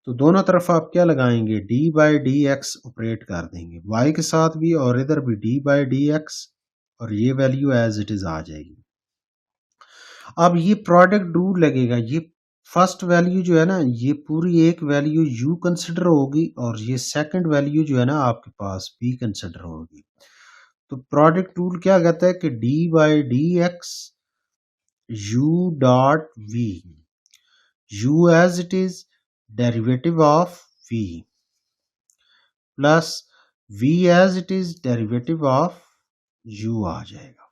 तो दोनों तरफ आप क्या लगाएंगे, d by d x operate कर देंगे y के साथ भी और इधर भी d बाई डी एक्स, और ये वैल्यू एज इट इज आ जाएगी। अब ये प्रोडक्ट रूल लगेगा, ये फर्स्ट वैल्यू जो है ना, ये पूरी एक वैल्यू u कंसिडर होगी और ये सेकंड वैल्यू जो है ना आपके पास b कंसिडर होगी। तो प्रोडक्ट रूल क्या कहता है कि d by d x u dot v, u as it is derivative of v plus v as it is derivative of u आ जाएगा।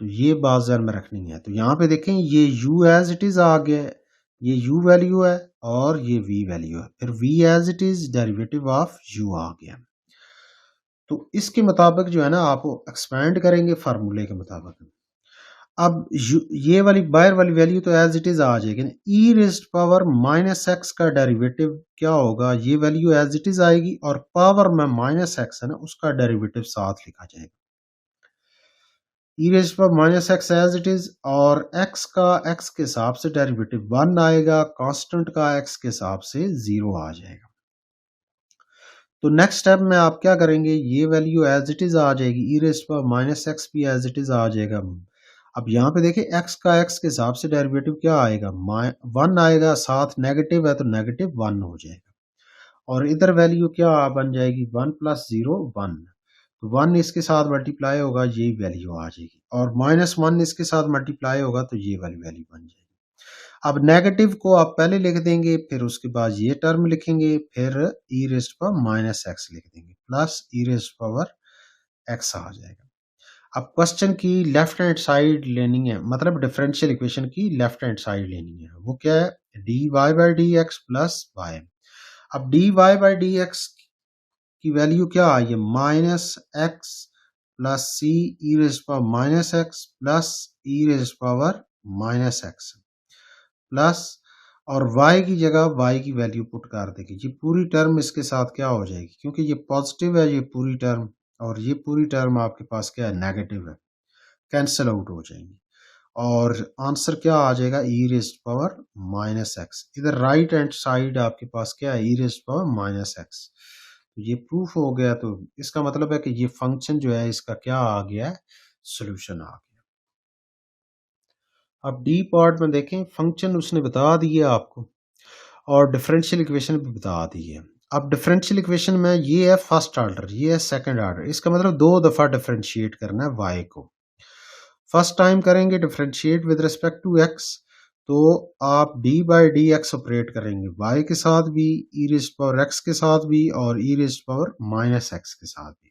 तो ये बात ध्यान में रखनी है। तो यहाँ पे देखें ये u एज इट इज आ गया है, ये u वैल्यू है और ये v वैल्यू है, फिर v as it is derivative of u आ गया। तो इसके मुताबिक जो है ना आप एक्सपेंड करेंगे फार्मूले के मुताबिक। अब ये वाली बाहर वाली वैल्यू तो एज इट इज आ जाएगी, ई रेज्ड पावर माइनस एक्स का डेरिवेटिव क्या होगा, ये वैल्यू एज इट इज आएगी और पावर में माइनस एक्स है ना उसका डेरिवेटिव साथ लिखा जाएगा। E raised power minus x as it is, और एक्स का एक्स के हिसाब से डेरिवेटिव 1 आएगा, कांस्टेंट का एक्स के हिसाब से 0 आ जाएगा। तो नेक्स्ट स्टेप में आप क्या करेंगे, ये वैल्यू एज इट इज आ जाएगी, ई रेज्ड पावर माइनस एक्स भी एज इट इज आ जाएगा। अब यहाँ पे देखिए x का x के हिसाब से डेरिवेटिव क्या आएगा, 1 आएगा, साथ नेगेटिव है तो नेगेटिव 1 हो जाएगा, और इधर वैल्यू क्या बन जाएगी, 1 प्लस 0 1, तो 1 इसके साथ मल्टीप्लाई होगा ये वैल्यू आ जाएगी, और माइनस 1 इसके साथ मल्टीप्लाई होगा तो ये वाली वैल्यू बन जाएगी। अब नेगेटिव को आप पहले लिख देंगे, फिर उसके बाद ये टर्म लिखेंगे, फिर ई रेज्ड पावर माइनस एक्स लिख देंगे, plus e raised power x आ जाएगा। अब क्वेश्चन की लेफ्ट हैंड साइड लेनी है, मतलब डिफरेंशियल इक्वेशन की लेफ्ट हैंड साइड लेनी है, वो क्या है, d y by d x plus y. अब d y by d x की वैल्यू क्या आई है, minus x plus c e raise power minus x plus e raise power minus x plus, और y की जगह y की value put कर देगी, ये पूरी टर्म इसके साथ क्या हो जाएगी, क्योंकि ये पॉजिटिव है ये पूरी टर्म, और ये पूरी टर्म आपके पास क्या है, नेगेटिव है, कैंसिल आउट हो जाएंगी, और आंसर क्या आ जाएगा, e raised power minus x. इधर राइट हैंड साइड आपके पास क्या है, ई रेज़्ड पावर माइनस एक्स। तो ये प्रूफ हो गया, तो इसका मतलब है कि ये फंक्शन जो है इसका क्या आ गया है, सोल्यूशन आ गया। अब डी पार्ट में देखें, फंक्शन उसने बता दिया आपको और डिफरेंशियल इक्वेशन भी बता दी है। अब डिफरेंशियल इक्वेशन में ये है फर्स्ट ऑर्डर, ये है सेकंड ऑर्डर, इसका मतलब 2 दफ़ा डिफरेंशिएट करना है y को। फर्स्ट टाइम करेंगे differentiate with respect to x, तो आप d by d x operate करेंगे y के साथ भी, ई रेज़्ड पावर x के साथ भी, और e raised power minus x के साथ भी।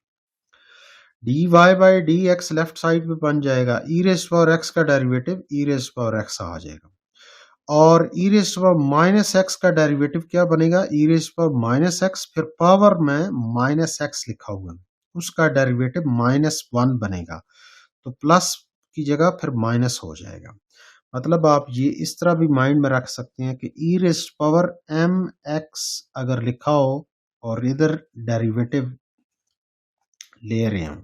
D y by d x left side पे बन जाएगा, ई रेज़्ड पावर x का derivative e raised power x आ जाएगा, और e raised power minus x का डेरिवेटिव क्या बनेगा, e raised power minus x, फिर पावर में माइनस एक्स लिखा हुआ है उसका डेरिवेटिव माइनस 1 बनेगा, तो प्लस की जगह फिर माइनस हो जाएगा। मतलब आप ये इस तरह भी माइंड में रख सकते हैं कि ई रेज़्ड पावर एम एक्स अगर लिखा हो और इधर डेरिवेटिव ले रहे हो,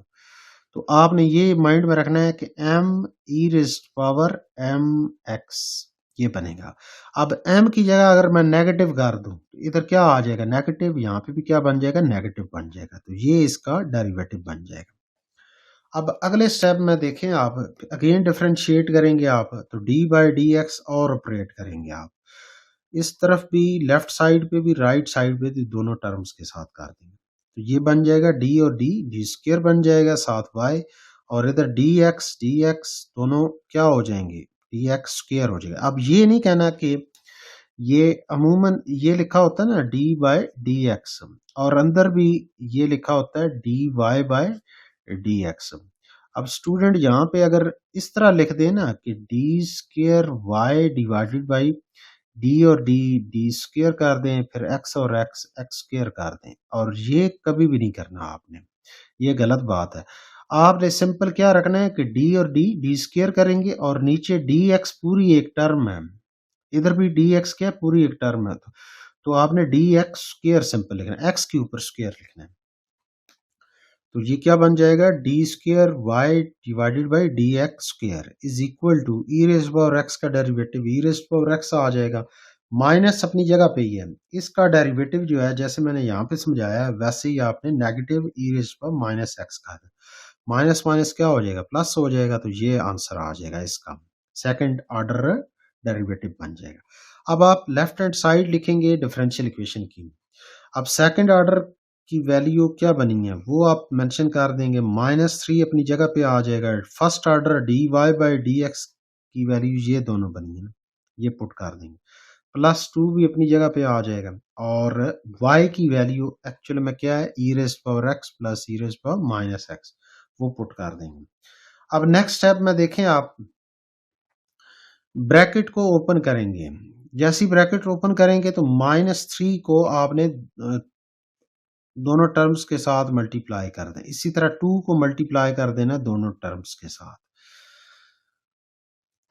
तो आपने ये माइंड में रखना है कि m e raised power m x, ये बनेगा। अब m की जगह अगर मैं नेगेटिव कर दूं तो इधर क्या आ जाएगा, नेगेटिव, यहाँ पे भी क्या बन जाएगा, नेगेटिव बन जाएगा। तो ये इसका डेरिवेटिव बन जाएगा। अब अगले स्टेप में देखें आप, अगेन डिफरेंशिएट करेंगे आप, तो डी बाई डी एक्स और ऑपरेट करेंगे आप, इस तरफ भी लेफ्ट साइड पे भी राइट साइड पे भी दोनों टर्म्स के साथ कर देंगे। तो ये बन जाएगा डी और डी, डी स्क्वायर बन जाएगा साथ वाई, और इधर डी एक्स दोनों क्या हो जाएंगे, डी एक्स स्क्वायर हो जाएगा। अब ये नहीं कहना कि ये अमूमन ये लिखा होता है ना डी बाय डी एक्स, और अंदर भी ये लिखा होता है d y by d x. अब स्टूडेंट यहाँ पे अगर इस तरह लिख दे ना कि d square y divided by d और डी, डी स्क्वायर कर दें, फिर एक्स और एक्स, एक्स स्क्वायर कर दें, और ये कभी भी नहीं करना आपने, ये गलत बात है। आपने सिंपल क्या रखना है कि डी और डी, डी स्क्वायर करेंगे, और नीचे डी एक्स पूरी एक टर्म है, इधर भी डी एक्स क्या पूरी एक टर्म है, तो आपने डी एक्स स्क्वायर सिंपल लिखना है, एक्स के ऊपर स्क्वायर लिखना है। तो ये क्या बन जाएगा, d square y divided by d x square is equal to e raise power x का derivative e raise power x आ जाएगा, माइनस अपनी जगह पे ही है, इसका डेरिवेटिव जो है जैसे मैंने यहाँ पे समझाया है वैसे ही आपने negative E raise power minus x का है, माइनस माइनस क्या हो जाएगा, प्लस हो जाएगा। तो ये आंसर आ जाएगा इसका, सेकंड ऑर्डर डेरिवेटिव बन जाएगा। अब आप लेफ्ट हैंड साइड लिखेंगे डिफरेंशियल इक्वेशन की। अब सेकंड ऑर्डर की वैल्यू क्या बनी है वो आप मेंशन कर देंगे, -3 अपनी जगह पे आ जाएगा। First order d y by d x की वैल्यू ये दोनों बनी है ना, ये पुट कर देंगे, +2 भी अपनी जगह पे आ जाएगा, और y की वैल्यू एक्चुअल में क्या है, ई raise power x plus e raise power minus x, वो पुट कर देंगे। अब नेक्स्ट स्टेप में देखें आप, ब्रैकेट को ओपन करेंगे, जैसी ब्रैकेट ओपन करेंगे तो -3 को आपने दोनों टर्म्स के साथ मल्टीप्लाई कर दें, इसी तरह 2 को मल्टीप्लाई कर देना दोनों टर्म्स के साथ।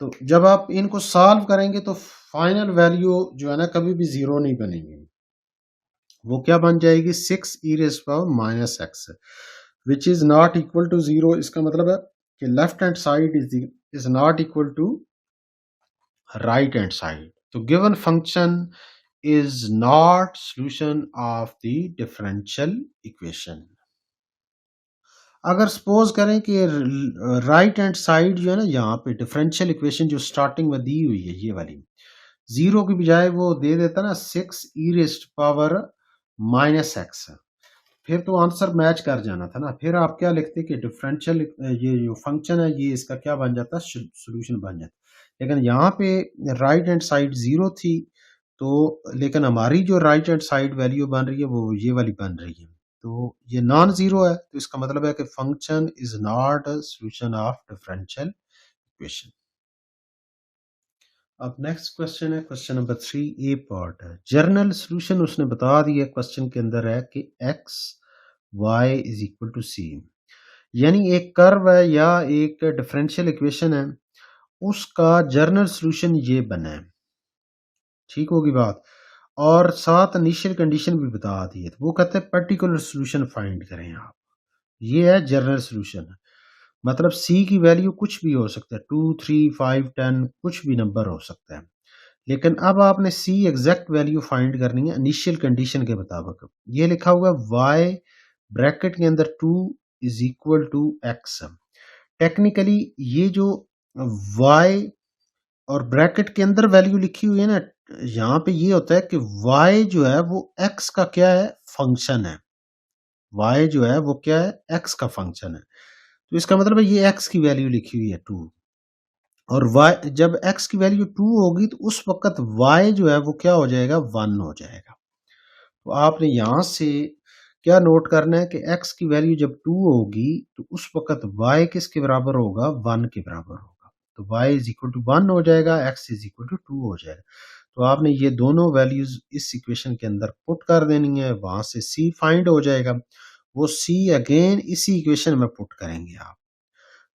तो जब आप इनको सॉल्व करेंगे तो फाइनल वैल्यू जो है ना कभी भी जीरो नहीं बनेगी, वो क्या बन जाएगी, 6 e raise power minus x, which is not equal to zero. इसका मतलब है कि left hand side is not equal to right hand side. तो given function is not solution of the differential equation। अगर सपोज करें कि right hand side जो है ना यहाँ पे डिफरेंशियल इक्वेशन जो स्टार्टिंग में दी हुई है ये वाली, जीरो की बजाय वो दे देता ना 6 ई रेज़्ड पावर माइनस एक्स, फिर तो आंसर मैच कर जाना था ना, फिर आप क्या लिखते कि डिफरेंशियल ये जो फंक्शन है ये इसका क्या बन जाता, सोल्यूशन बन जाता। लेकिन यहाँ पे राइट हैंड साइड जीरो थी, तो लेकिन हमारी जो राइट हैंड साइड वैल्यू बन रही है वो ये वाली बन रही है, तो ये नॉन जीरो है, तो इसका मतलब है कि function is not a solution of differential equation. अब नेक्स्ट क्वेश्चन है क्वेश्चन नंबर 3 ए पार्ट है, जर्नल सॉल्यूशन उसने बता दिया क्वेश्चन के अंदर है कि x y is equal to c, यानी एक कर्व है या एक डिफरेंशियल इक्वेशन है, उसका जर्नल सॉल्यूशन ये बना है, ठीक होगी बात, और साथ इनिशियल कंडीशन भी बता दी है। तो वो कहते हैं पर्टिकुलर सॉल्यूशन फाइंड करें आप, ये है जनरल सॉल्यूशन, मतलब सी की वैल्यू कुछ भी हो सकता है, 2 3 5 10 कुछ भी नंबर हो सकता है, लेकिन अब आपने सी एग्जैक्ट वैल्यू फाइंड करनी है इनिशियल कंडीशन के मुताबिक। ये लिखा हुआ y ब्रैकेट के अंदर 2 is equal to x, technically ये जो y और ब्रैकेट के अंदर वैल्यू लिखी हुई है ना, यहाँ पे ये होता है कि y जो है वो x का क्या है, फंक्शन है, y जो है वो क्या है, x का फंक्शन है, तो इसका मतलब है ये x की वैल्यू लिखी हुई है 2, और y जब x की वैल्यू 2 होगी तो उस वक्त y जो है वो क्या हो जाएगा, 1 हो जाएगा। तो आपने यहाँ से क्या नोट करना है कि x की वैल्यू जब 2 होगी तो उस वक्त y किसके बराबर होगा, 1 के बराबर होगा, तो y इज इक्वल टू 1 हो जाएगा, x इज इक्वल टू 2 हो जाएगा। तो आपने ये दोनों वैल्यूज इस इक्वेशन के अंदर पुट कर देनी है, वहां से c फाइंड हो जाएगा, वो c अगेन इसी इक्वेशन में पुट करेंगे आप,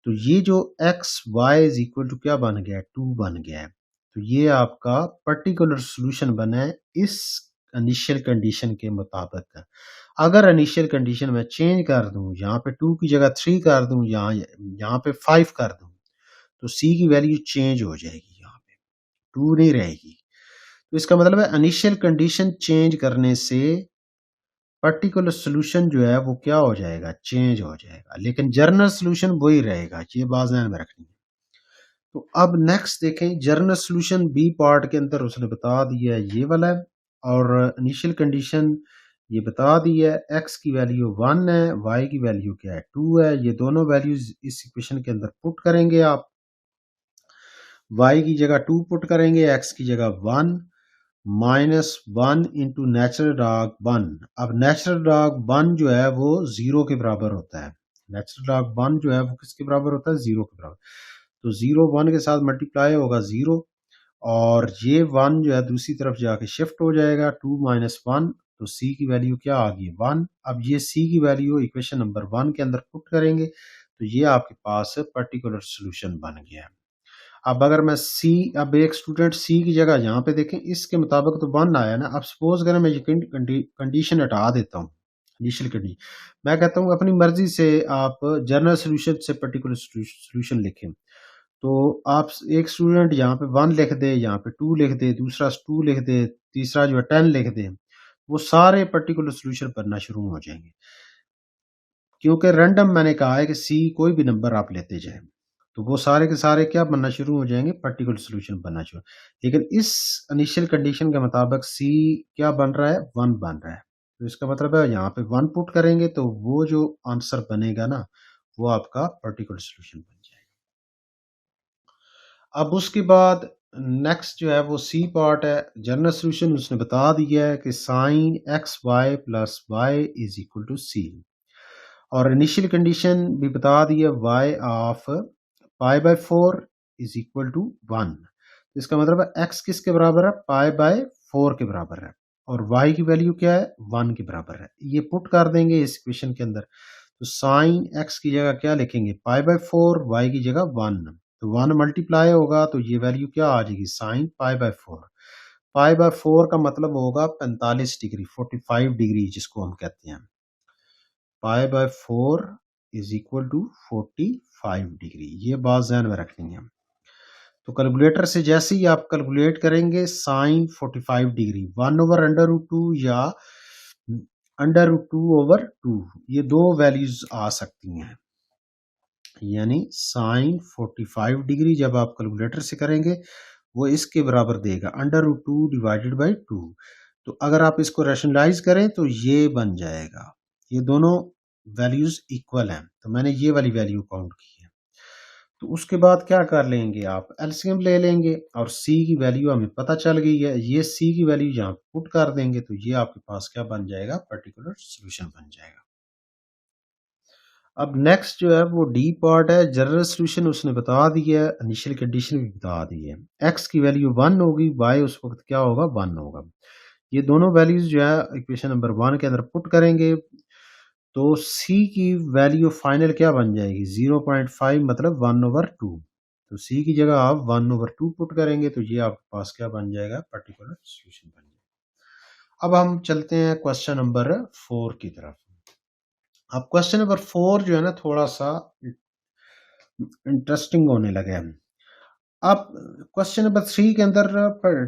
तो ये जो x y is equal to क्या बन गया है, 2 बन गया है। तो ये आपका पर्टिकुलर सॉल्यूशन बना है इस इनिशियल कंडीशन के मुताबिक। अगर इनिशियल कंडीशन में चेंज कर दूं, यहाँ पे 2 की जगह 3 कर दूं, यहाँ यहाँ पे 5 कर दूं, तो c की वैल्यू चेंज हो जाएगी यहाँ पे। 2 नहीं रहेगी। तो इसका मतलब है इनिशियल कंडीशन चेंज करने से पर्टिकुलर सॉल्यूशन जो है वो क्या हो जाएगा? चेंज हो जाएगा। लेकिन जनरल सॉल्यूशन वही रहेगा। ये बात ध्यान में रखनी है। तो अब नेक्स्ट देखें, जनरल सॉल्यूशन बी पार्ट के अंदर उसने बता दिया है ये वाला है, और इनिशियल कंडीशन ये बता दी है, एक्स की वैल्यू 1 है, वाई की वैल्यू क्या है? 2 है। ये दोनों वैल्यूज इस इक्वेशन के अंदर पुट करेंगे आप। वाई की जगह 2 पुट करेंगे, एक्स की जगह 1, -1 इंटू नेचुरल लॉग 1। अब नेचुरल लॉग 1 जो है वो 0 के बराबर होता है। नेचुरल लॉग 1 जो है वो किसके बराबर होता है? 0 के बराबर। तो 0 1 के साथ मल्टीप्लाई होगा 0, और ये 1 जो है दूसरी तरफ जाके शिफ्ट हो जाएगा, 2 माइनस 1, तो c की वैल्यू क्या आ गई? 1। अब ये c की वैल्यू इक्वेशन नंबर 1 के अंदर पुट करेंगे, तो ये आपके पास पर्टिकुलर सोल्यूशन बन गया। अब अगर मैं अब एक स्टूडेंट सी की जगह यहाँ पे देखें, इसके मुताबिक तो 1 आया ना। अब सपोज करें मैं ये कंडीशन हटा देता हूँ, इनिशियल कंडीशन, मैं कहता हूँ अपनी मर्जी से आप जनरल सोल्यूशन से पर्टिकुलर सोल्यूशन लिखें। तो आप एक स्टूडेंट यहाँ पे 1 लिख दे, यहाँ पे 2 लिख दे, दूसरा 2 लिख दे, तीसरा जो है 10 लिख दे, वो सारे पर्टिकुलर सोल्यूशन बनना शुरू हो जाएंगे, क्योंकि रैंडम मैंने कहा है कि सी कोई भी नंबर आप लेते जाएं, तो वो सारे के सारे क्या बनना शुरू हो जाएंगे? पर्टिकुलर सोल्यूशन बनना शुरू। लेकिन इस इनिशियल कंडीशन के मुताबिक सी क्या बन रहा है? 1 बन रहा है। तो इसका मतलब है यहाँ पे 1 पुट करेंगे तो वो जो आंसर बनेगा ना, वो आपका पर्टिकुलर सोल्यूशन बन जाएगा। अब उसके बाद नेक्स्ट जो है वो सी पार्ट है। जनरल सोल्यूशन उसने बता दिया है कि sine x y plus y is equal to c, और इनिशियल कंडीशन भी बता दी है, y of pi by 4 is equal to 1। इसका मतलब है x किसके बराबर है? पाई बाय 4 के बराबर है, और y की वैल्यू क्या है? 1 के बराबर है। ये पुट कर देंगे इस इक्वेशन के अंदर, तो साइन x की जगह क्या लिखेंगे? पाई बाय 4, y की जगह 1, तो 1 मल्टीप्लाई होगा तो ये वैल्यू क्या आ जाएगी? Sine pi by 4। Pi by 4 का मतलब होगा 45 डिग्री, 45 डिग्री जिसको हम कहते हैं। Pi by 4 is equal to 45 degree. ये बात ध्यान में रखनी है। तो कैलकुलेटर से जैसे ही आप कैलकुलेट करेंगे sine 45 degree, 1 over under root 2 या अंडर रूट 2 ओवर 2, ये दो वैल्यूज आ सकती हैं। यानी साइन 45 डिग्री जब आप कैलकुलेटर से करेंगे वो इसके बराबर देगा, अंडर रूट 2 डिवाइडेड बाई 2। तो अगर आप इसको रैशनलाइज करें तो ये बन जाएगा। ये दोनों वैल्यूज इक्वल हैं, तो मैंने ये वाली वैल्यू काउंट की है। तो उसके बाद क्या कर लेंगे? आप एलसीएम ले लेंगे, और सी की वैल्यू हमें पता चल गई है, ये सी की वैल्यू यहाँ पुट कर देंगे, तो ये आपके पास क्या बन जाएगा? पर्टिकुलर सोल्यूशन बन जाएगा। अब नेक्स्ट जो है वो डी पार्ट है। जनरल सोल्यूशन उसने बता दिया है, इनिशियल कंडीशन भी बता दी है। एक्स की वैल्यू 1 होगी, वाई उस वक्त क्या होगा? 1 होगा। ये दोनों वैल्यूज जो है इक्वेशन नंबर 1 के अंदर पुट करेंगे, तो सी की वैल्यू फाइनल क्या बन जाएगी? 0.5 मतलब 1 ओवर 2। तो सी की जगह आप 1 ओवर 2 पुट करेंगे, तो ये आपके पास क्या बन जाएगा? पर्टिकुलर सोल्यूशन बन जाएगा। अब हम चलते हैं क्वेश्चन नंबर 4 की तरफ। अब क्वेश्चन नंबर 4 जो है ना, थोड़ा सा इंटरेस्टिंग होने लगे हैं। अब क्वेश्चन नंबर 3 के अंदर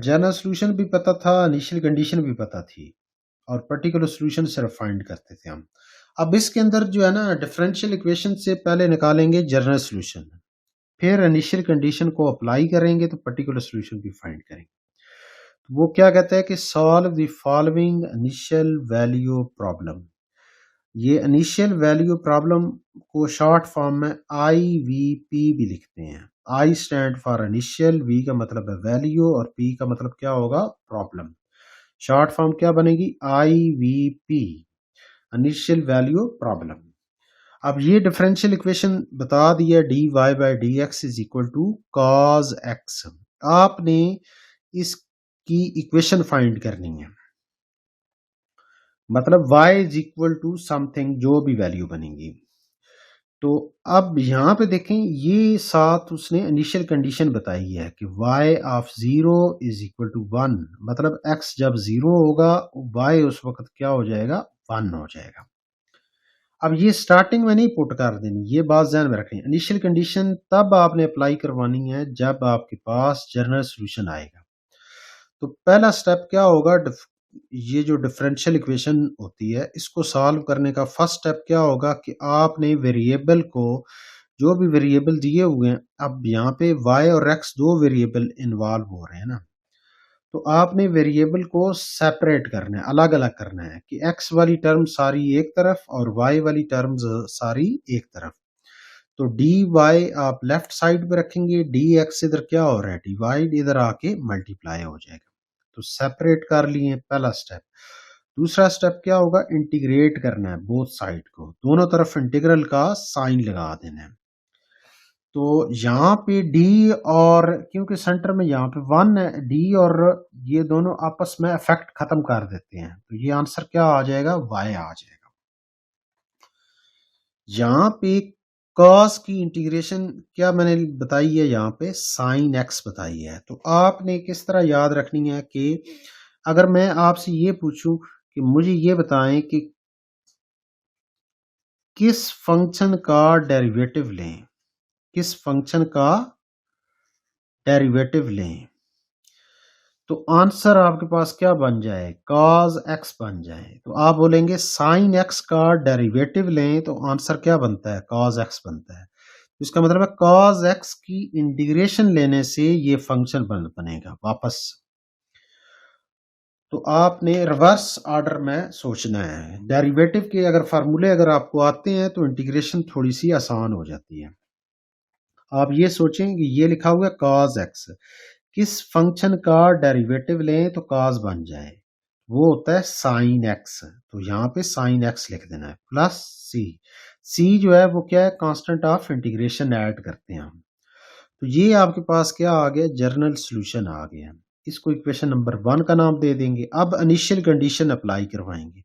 जनरल सोल्यूशन भी पता था, इनिशियल कंडीशन भी पता थी, और पर्टिकुलर सोल्यूशन सिर्फ फाइंड करते थे हम। अब इसके अंदर जो है ना, डिफरेंशियल इक्वेशन से पहले निकालेंगे जनरल सोल्यूशन, फिर इनिशियल कंडीशन को अप्लाई करेंगे तो पर्टिकुलर सोल्यूशन भी फाइंड करेंगे। तो वो क्या कहता है कि solve the following initial value problem. ये इनिशियल वैल्यू प्रॉब्लम को शॉर्ट फॉर्म में IVP भी लिखते हैं। I stand for initial, V का मतलब है वैल्यू, और P का मतलब क्या होगा? प्रॉब्लम। शॉर्ट फॉर्म क्या बनेगी? IVP, initial value problem. अब ये डिफरेंशियल इक्वेशन बता दिया, dy by d x is equal to cos x. आपने इसकी इक्वेशन फाइंड करनी है, मतलब y इज इक्वल टू समथिंग, जो भी वैल्यू बनेगी। तो अब यहाँ पे देखें, ये साथ उसने इनिशियल कंडीशन बताई है कि y of 0 is equal to 1, मतलब x जब 0 होगा y उस वक्त क्या हो जाएगा? 1 हो जाएगा। अब ये स्टार्टिंग में नहीं पुट कर देनी, ये बात ध्यान में रखें। इनिशियल कंडीशन तब आपने अप्लाई करवानी है जब आपके पास जनरल सॉल्यूशन आएगा। तो पहला स्टेप क्या होगा, ये जो डिफरेंशियल इक्वेशन होती है इसको सॉल्व करने का फर्स्ट स्टेप क्या होगा कि आपने वेरिएबल को, जो भी वेरिएबल दिए हुए हैं, अब यहाँ पे y और x दो वेरिएबल इन्वॉल्व हो रहे हैं ना, तो आपने वेरिएबल को सेपरेट करना है, अलग अलग करना है कि x वाली टर्म सारी एक तरफ और y वाली टर्म्स सारी एक तरफ। तो dy आप लेफ्ट साइड पे रखेंगे, dx इधर क्या हो रहा है, डिवाइड, इधर आके मल्टीप्लाई हो जाएगा। तो सेपरेट कर लिए पहला स्टेप। दूसरा स्टेप क्या होगा, इंटीग्रेट करना है बोथ साइड को, दोनों तरफ इंटीग्रल का साइन लगा देना है। तो यहाँ पे डी और, क्योंकि सेंटर में यहाँ पे वन है, डी और ये दोनों आपस में इफेक्ट खत्म कर देते हैं, तो ये आंसर क्या आ जाएगा, वाई आ जाएगा। यहाँ पे कॉस की इंटीग्रेशन क्या मैंने बताई है, यहाँ पे साइन एक्स बताई है। तो आपने किस तरह याद रखनी है कि अगर मैं आपसे ये पूछूं कि मुझे ये बताएं कि किस फंक्शन का डेरिवेटिव लें, किस फंक्शन का डेरिवेटिव लें, तो आंसर आपके पास क्या बन जाए, cos x बन जाए। तो आप बोलेंगे sin x का डेरिवेटिव लें, तो आंसर क्या बनता है, cos x बनता है। तो इसका मतलब है cos x की इंटीग्रेशन लेने से ये फंक्शन बनेगा वापस। तो आपने रिवर्स ऑर्डर में सोचना है। डेरिवेटिव के अगर फार्मूले अगर आपको आते हैं तो इंटीग्रेशन थोड़ी सी आसान हो जाती है। आप ये सोचें कि ये लिखा हुआ है cos x, किस फंक्शन का डेरिवेटिव लें तो cos बन जाए, वो होता है साइन एक्स। तो यहाँ पे साइन एक्स लिख देना है, प्लस सी। सी जो है वो क्या है, कांस्टेंट ऑफ इंटीग्रेशन ऐड करते हैं हम। तो ये आपके पास क्या आ गया, जर्नल सॉल्यूशन आ गया। इसको इक्वेशन नंबर 1 का नाम दे देंगे। अब इनिशियल कंडीशन अप्लाई करवाएंगे।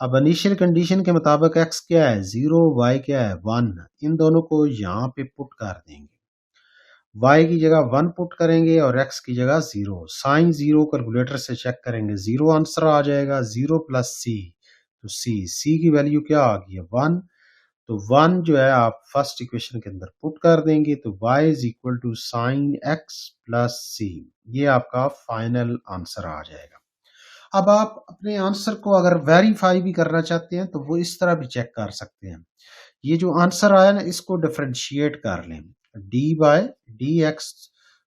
अब इनिशियल कंडीशन के मुताबिक एक्स क्या है 0, वाई क्या है 1, इन दोनों को यहाँ पे पुट कर देंगे। y की जगह 1 पुट करेंगे और x की जगह 0। साइन 0 कैलकुलेटर से चेक करेंगे, 0 आंसर आ जाएगा। 0 प्लस सी, तो सी की वैल्यू क्या आ गई है 1। तो 1 जो है आप फर्स्ट इक्वेशन के अंदर पुट कर देंगे, तो y is equal to sine x plus c, ये आपका फाइनल आंसर आ जाएगा। अब आप अपने आंसर को अगर वेरीफाई भी करना चाहते हैं तो वो इस तरह भी चेक कर सकते हैं। ये जो आंसर आया ना, इसको डिफरेंशिएट कर लें, डी बाय डी एक्स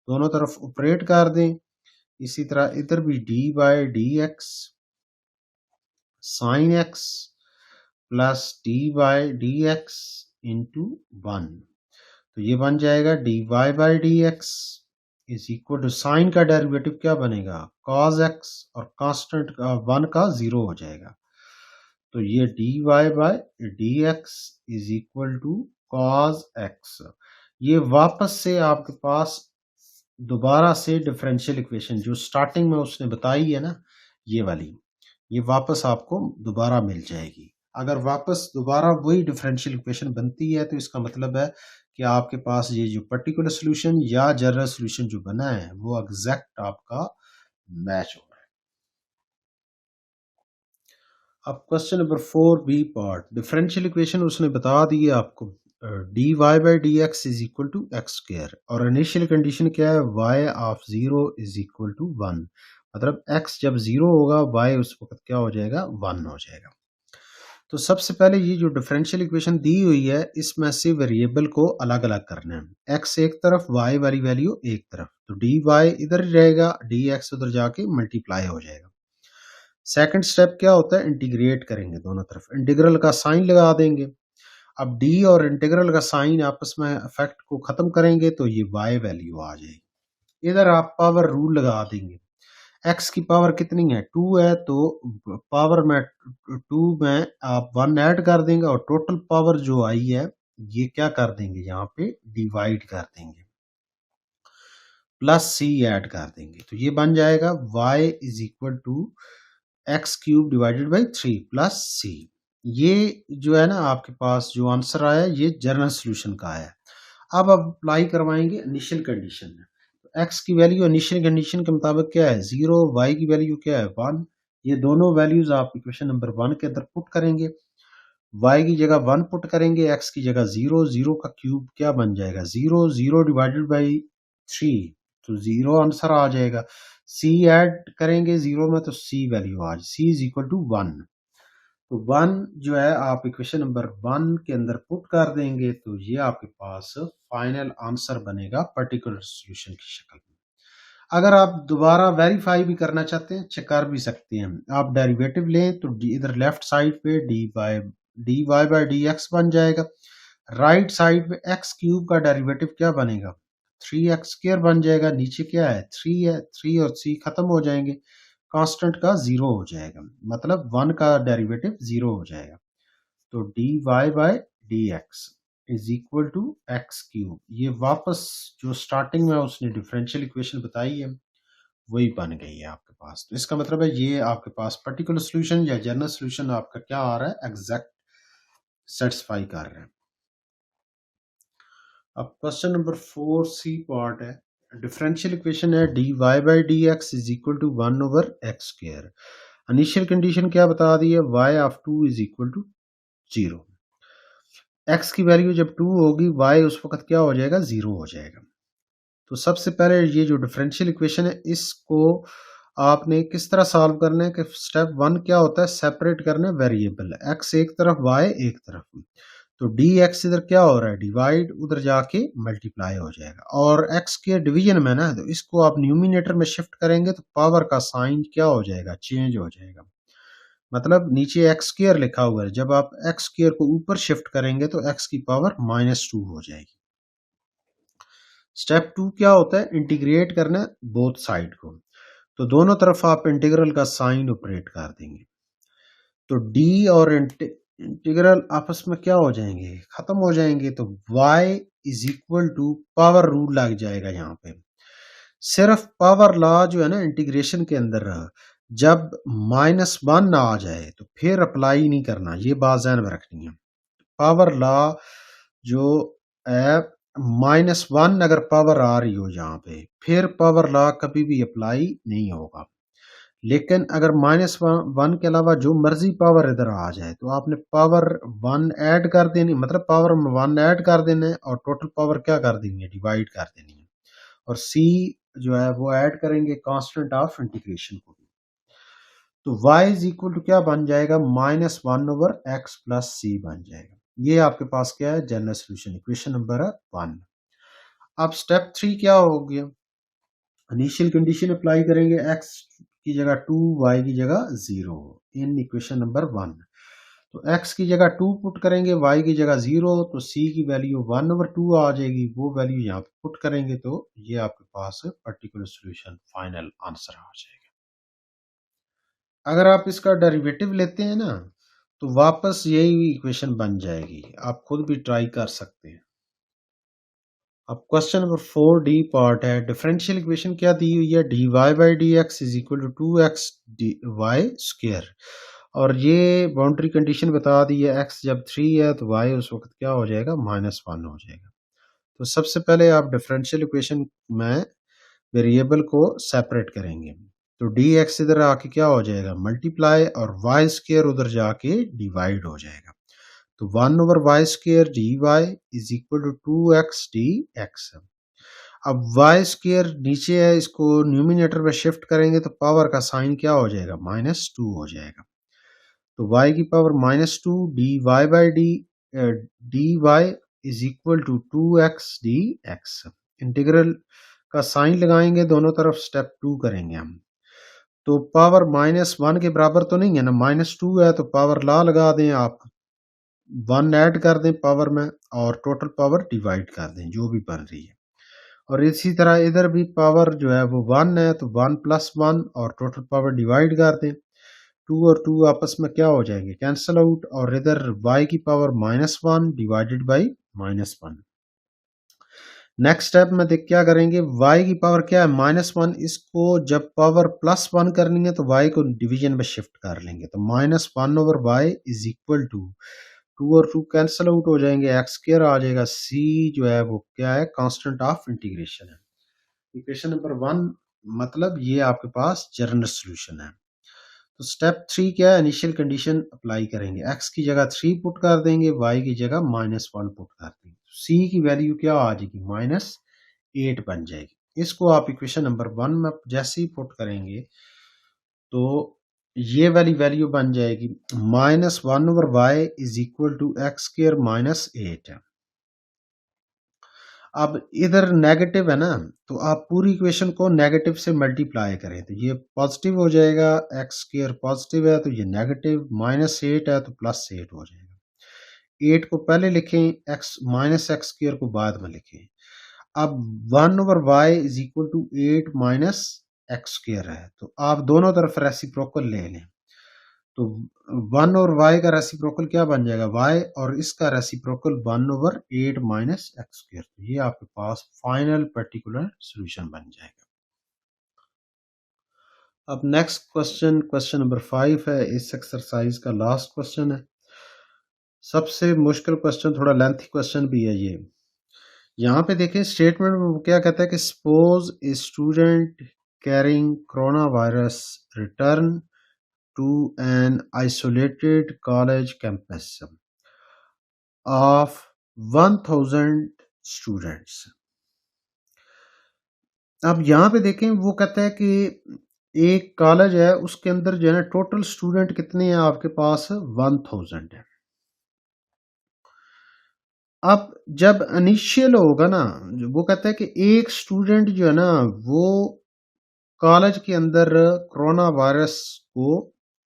दोनों तरफ ऑपरेट कर दें। इसी तरह इधर भी d by d x sine x plus d by d x into 1। तो ये बन जाएगा d y by d x is equal to, sine का डेरिवेटिव क्या बनेगा कॉस एक्स, और कांस्टेंट का 1 का 0 हो जाएगा। तो ये d y by d x is equal to cos x. ये वापस से आपके पास दोबारा से डिफरेंशियल इक्वेशन जो स्टार्टिंग में उसने बताई है ना, ये वाली, ये वापस आपको दोबारा मिल जाएगी। अगर वापस दोबारा वही डिफरेंशियल इक्वेशन बनती है तो इसका मतलब है कि आपके पास ये जो पर्टिकुलर सोल्यूशन या जनरल सोल्यूशन जो बना है वो एग्जैक्ट आपका मैच हो रहा है। अब question number 4 B part, differential equation उसने बता दी है आपको, d y by d x is equal to x square, और इनिशियल कंडीशन क्या है, y of 0 is equal to 1। मतलब x जब 0 होगा y उस वक्त क्या हो जाएगा 1 हो जाएगा। तो सबसे पहले ये जो डिफरेंशियल इक्वेशन दी हुई है इसमें से वेरिएबल को अलग अलग करना है, x एक तरफ y वाली वैल्यू एक तरफ, तो डी वाई इधर ही रहेगा, डी एक्स उधर जाके मल्टीप्लाई हो जाएगा। सेकंड स्टेप क्या होता है, इंटीग्रेट करेंगे दोनों तरफ, इंटीग्रल का साइन लगा देंगे। अब डी और इंटीग्रल का साइन आपस में इफेक्ट को खत्म करेंगे तो ये y वैल्यू आ जाएगी। इधर आप पावर रूल लगा देंगे, x की पावर कितनी है 2 है, तो पावर में 2 में आप 1 ऐड कर देंगे और टोटल पावर जो आई है ये क्या कर देंगे, यहाँ पे डिवाइड कर देंगे, प्लस सी ऐड कर देंगे। तो ये बन जाएगा y is equal to x cube divided by 3 plus c. ये जो है ना आपके पास जो आंसर आया ये जनरल सोल्यूशन का है। अब आप अप्लाई करवाएंगे इनिशियल कंडीशन में, तो x की वैल्यू इनिशियल कंडीशन के मुताबिक क्या है 0, y की वैल्यू क्या है 1। ये दोनों वैल्यूज आप इक्वेशन नंबर 1 के अंदर पुट करेंगे। y की जगह 1 पुट करेंगे, x की जगह 0, 0 का क्यूब क्या बन जाएगा 0, 0 डिवाइडेड बाई 3, तो 0 आंसर आ जाएगा। c ऐड करेंगे 0 में तो c वैल्यू आ जाए, c इज इक्वल टू 1। तो 1 जो है आप इक्वेशन नंबर 1 के अंदर पुट कर देंगे तो ये आपके पास फाइनल आंसर बनेगा पर्टिकुलर सॉल्यूशन की शक्ल में। अगर आप दोबारा वेरीफाई भी करना चाहते हैं, चेक कर भी सकते हैं। आप डेरिवेटिव लें तो इधर लेफ्ट साइड पे dy बाय dx बन जाएगा। राइट साइड पे x क्यूब का डेरिवेटिव क्या बनेगा 3x स्क्वायर बन जाएगा। नीचे क्या है 3 है, 3 और c खत्म हो जाएंगे, कांस्टेंट का 0 हो जाएगा, मतलब 1 का डेरिवेटिव 0 हो जाएगा। तो dy/dx is equal to x cube. ये वापस जो स्टार्टिंग में उसने डिफरेंशियल इक्वेशन बताई है वही बन गई है आपके पास। तो इसका मतलब है ये आपके पास पर्टिकुलर सोल्यूशन या जनरल सोल्यूशन आपका क्या आ रहा है, एग्जैक्ट सेटिस्फाई कर रहा है। अब क्वेश्चन नंबर 4C पार्ट है, डिफरेंशियल इक्वेशन है dy/dx is equal to 1/x²। Initial condition क्या बता दी है, y(2) is equal to 0। x की वैल्यू जब 2 होगी y उस वक्त क्या हो जाएगा 0 हो जाएगा। तो सबसे पहले ये जो डिफरेंशियल इक्वेशन है इसको आपने किस तरह सॉल्व करना है कि स्टेप 1 क्या होता है, सेपरेट करना है वेरिएबल, x एक तरफ y एक तरफ। तो dx इधर क्या हो रहा है डिवाइड, उधर जाके मल्टीप्लाई हो जाएगा। और x के डिवीजन में ना, तो इसको आप न्यूमिनेटर में शिफ्ट करेंगे तो पावर का साइन क्या हो जाएगा चेंज हो जाएगा। मतलब नीचे एक्स स्क्वायर लिखा हुआ है, जब आप एक्स स्क्वायर को ऊपर शिफ्ट करेंगे तो x की पावर -2 हो जाएगी। स्टेप 2 क्या होता है, इंटीग्रेट करना है बोथ साइड को। तो दोनों तरफ आप इंटीग्रल का साइन ऑपरेट कर देंगे तो d और इंटीग्रल आपस में क्या हो जाएंगे, खत्म हो जाएंगे। तो y is equal to power rule लग जाएगा यहाँ पे। सिर्फ पावर लॉ जो है ना इंटीग्रेशन के अंदर, जब -1 आ जाए तो फिर अप्लाई नहीं करना, ये बात ध्यान में रखनी है। पावर लॉ जो है -1 अगर पावर आ रही हो यहाँ पे, फिर पावर लॉ कभी भी अप्लाई नहीं होगा। लेकिन अगर -1 के अलावा जो मर्जी पावर इधर आ जाए तो आपने पावर 1 ऐड कर देनी, मतलब पावर 1 ऐड कर देना है और टोटल पावर क्या कर देनी है डिवाइड कर देनी है। और c जो है वो ऐड करेंगे कांस्टेंट ऑफ इंटीग्रेशन को। तो y इज इक्वल टू क्या बन जाएगा -1/x प्लस c बन जाएगा। ये आपके पास क्या है जनरल सोल्यूशन, इक्वेशन नंबर 1। अब स्टेप 3 क्या हो गया, इनिशियल कंडीशन अप्लाई करेंगे, x की जगह 2, y की जगह 0 इन इक्वेशन नंबर 1। तो x की जगह 2 पुट करेंगे, y की जगह 0, तो c की वैल्यू 1/2 आ जाएगी। वो वैल्यू यहाँ पे पुट करेंगे तो ये आपके पास पर्टिकुलर सॉल्यूशन फाइनल आंसर आ जाएगा। अगर आप इसका डेरिवेटिव लेते हैं ना तो वापस यही इक्वेशन बन जाएगी, आप खुद भी ट्राई कर सकते हैं। अब क्वेश्चन नंबर 4D पार्ट है, डिफरेंशियल इक्वेशन क्या दी हुई है dy/dx is equal to 2x dy²। और ये बाउंड्री कंडीशन बता दी है, x जब 3 है तो y उस वक्त क्या हो जाएगा -1 हो जाएगा। तो सबसे पहले आप डिफरेंशियल इक्वेशन में वेरिएबल को सेपरेट करेंगे तो dx इधर आके क्या हो जाएगा मल्टीप्लाई, और y² उधर जाके डिवाइड हो जाएगा। तो 1/y² dy is equal to 2x dx। अब y² नीचे है, इसको न्यूमिनेटर में शिफ्ट करेंगे तो पावर का साइन क्या हो जाएगा -2 हो जाएगा। तो y की power -2 dy is equal to 2x dx। Integral का साइन लगाएंगे दोनों तरफ, स्टेप 2 करेंगे हम। तो पावर -1 के बराबर तो नहीं है ना, -2 है तो पावर ला लगा दें आप, 1 ऐड कर दें पावर में और टोटल पावर डिवाइड कर दें जो भी बन रही है। और इसी तरह इधर भी पावर जो है वो 1 है तो 1 + 1 और टोटल पावर डिवाइड कर दें। 2 और 2 आपस में क्या हो जाएंगे कैंसिल आउट, और इधर y की power -1 divided by -1। Next step में देख क्या करेंगे, y की पावर क्या है -1, इसको जब पावर +1 करनी है तो y को डिवीजन में शिफ्ट कर लेंगे। तो -1/y इज इक्वल टू 2 और 2 कैंसिल आउट हो जाएंगे, x² आ जाएगा, c जो है वो क्या है कांस्टेंट ऑफ इंटीग्रेशन है। इक्वेशन नंबर 1 मतलब ये आपके पास जनरल सॉल्यूशन है। तो स्टेप 3 क्या है, इनिशियल कंडीशन अप्लाई करेंगे, x की जगह 3 पुट कर देंगे, y की जगह -1 पुट कर देंगे, c की वैल्यू क्या आ जाएगी, -8 बन जाएगी। इसको आप इक्वेशन नंबर 1 में जैसे ही पुट करेंगे तो ये वाली वैल्यू बन जाएगी -1/y is equal to x square -8। अब इधर नेगेटिव है ना, तो आप पूरी इक्वेशन को नेगेटिव से मल्टीप्लाई करें, तो ये पॉजिटिव हो जाएगा, एक्स स्क्वायर पॉजिटिव है तो ये नेगेटिव, -8 है तो +8 हो जाएगा। 8 को पहले लिखें, एक्स -x स्क्वायर को बाद में लिखें। अब 1/y is equal to 8 -x square है, तो आप दोनों तरफ रेसिप्रोकल ले लें, तो 1 और y का रेसिप्रोकल क्या बन जाएगा, y, और इसका रेसिप्रोकल 1/8 -x स्क्वायर। तो ये आपके पास फाइनल पर्टिकुलर सॉल्यूशन बन जाएगा। अब नेक्स्ट क्वेश्चन, क्वेश्चन नंबर 5 है, इस एक्सरसाइज का लास्ट क्वेश्चन है, सबसे मुश्किल क्वेश्चन, थोड़ा लेंथी क्वेश्चन भी है ये। यहाँ पे देखें स्टेटमेंट में वो क्या कहता है कि suppose a student carrying corona virus return to an isolated college campus of 1000 students। अब यहाँ पे देखें वो कहता है कि एक कॉलेज है, उसके अंदर जो है ना टोटल स्टूडेंट कितने हैं आपके पास, 1000 है। अब जब इनिशियल होगा ना, वो कहता है कि एक स्टूडेंट जो है ना वो कॉलेज के अंदर कोरोना वायरस को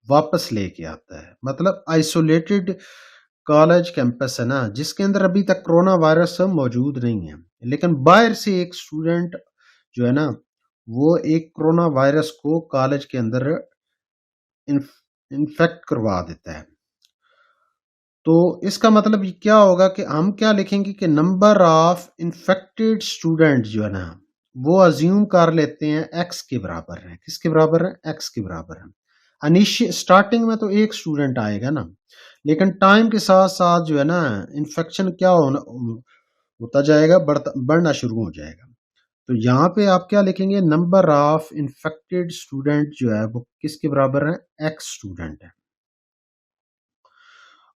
वापस लेके आता है, मतलब आइसोलेटेड कॉलेज कैंपस है ना, जिसके अंदर अभी तक कोरोना वायरस मौजूद नहीं है, लेकिन बाहर से एक स्टूडेंट जो है ना वो एक कोरोना वायरस को कॉलेज के अंदर इन्फेक्ट करवा देता है। तो इसका मतलब ये क्या होगा कि हम क्या लिखेंगे कि नंबर ऑफ इन्फेक्टेड स्टूडेंट जो है ना वो अज्यूम कर लेते हैं x के बराबर है, किसके बराबर है, x के बराबर है। अनिश्चित स्टार्टिंग में तो एक स्टूडेंट आएगा ना, लेकिन टाइम के साथ साथ जो है ना इन्फेक्शन क्या होता जाएगा, बढ़ना शुरू हो जाएगा। तो यहाँ पे आप क्या लिखेंगे, नंबर ऑफ इन्फेक्टेड स्टूडेंट जो है वो किसके बराबर है, x स्टूडेंट है,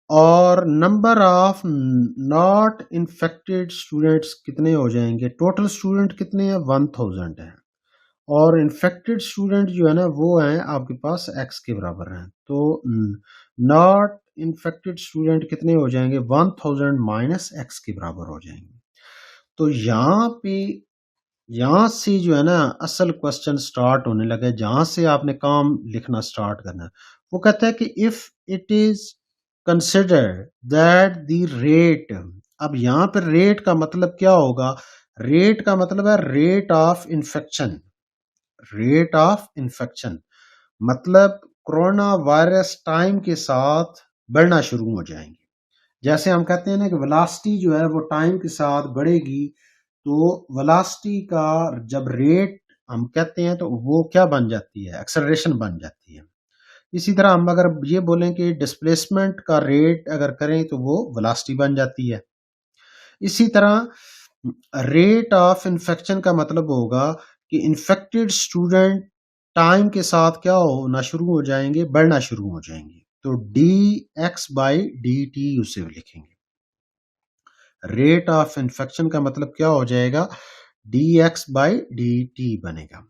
और number of not infected students कितने हो जाएंगे, टोटल स्टूडेंट कितने हैं, 1000 है, और इन्फेक्टेड स्टूडेंट जो है ना वो हैं आपके पास x के बराबर हैं, तो नॉट इन्फेक्टेड स्टूडेंट कितने हो जाएंगे, 1000 माइनस x के बराबर हो जाएंगे। तो यहाँ से जो है ना असल क्वेश्चन स्टार्ट होने लगे, जहां से आपने काम लिखना स्टार्ट करना है। वो कहता है कि if it is consider that the rate, अब यहाँ पर रेट का मतलब क्या होगा, रेट का मतलब है rate of infection, rate of infection मतलब कोरोना वायरस टाइम के साथ बढ़ना शुरू हो जाएंगे। जैसे हम कहते हैं ना कि वेलोसिटी जो है वो टाइम के साथ बढ़ेगी, तो वेलोसिटी का जब रेट हम कहते हैं तो वो क्या बन जाती है, एक्सेलरेशन बन जाती है। इसी तरह हम अगर ये बोलें कि डिस्प्लेसमेंट का रेट अगर करें तो वो वेलोसिटी बन जाती है। इसी तरह रेट ऑफ इन्फेक्शन का मतलब होगा कि इन्फेक्टेड स्टूडेंट टाइम के साथ क्या होना शुरू हो जाएंगे, बढ़ना शुरू हो जाएंगे, तो dx/dt उसे लिखेंगे। रेट ऑफ इन्फेक्शन का मतलब क्या हो जाएगा, dx/dt बनेगा।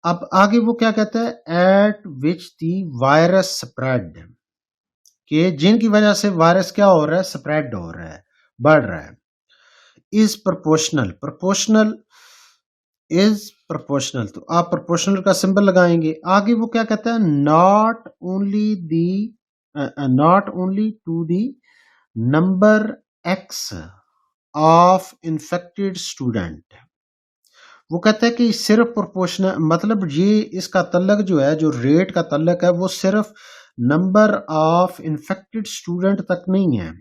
अब आगे वो क्या कहता है, eight which the virus spread, कि जिनकी वजह से वायरस क्या हो रहा है, स्प्रेड हो रहा है, बढ़ रहा है, is proportional, proportional is proportional, तो आप प्रोपोर्शनल का सिंबल लगाएंगे। आगे वो क्या कहता है, not only the not only to the number x of infected student, वो कहता है कि सिर्फ प्रोपोर्शनल, मतलब ये इसका तल्लक जो है, जो रेट का तल्लक है वो सिर्फ नंबर ऑफ इन्फेक्टेड स्टूडेंट तक नहीं है,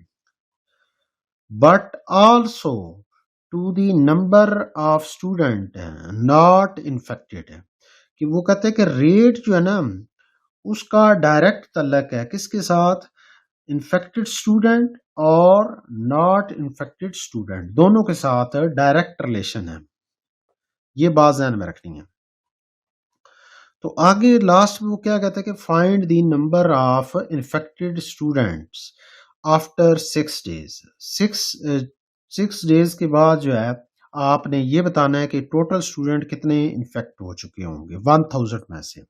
but also to the number of student not infected है। कि वो कहते हैं कि रेट जो है ना उसका डायरेक्ट तल्लक है किसके साथ, इन्फेक्टेड स्टूडेंट और नॉट इन्फेक्टेड स्टूडेंट, दोनों के साथ डायरेक्ट रिलेशन है, ये बात ध्यान में रखनी है। तो आगे लास्ट में वो क्या कहता है कि find the number of infected students after 6 days. Six 6 days के बाद जो है आपने ये बताना है कि टोटल स्टूडेंट कितने इन्फेक्ट हो चुके होंगे 1000 में से।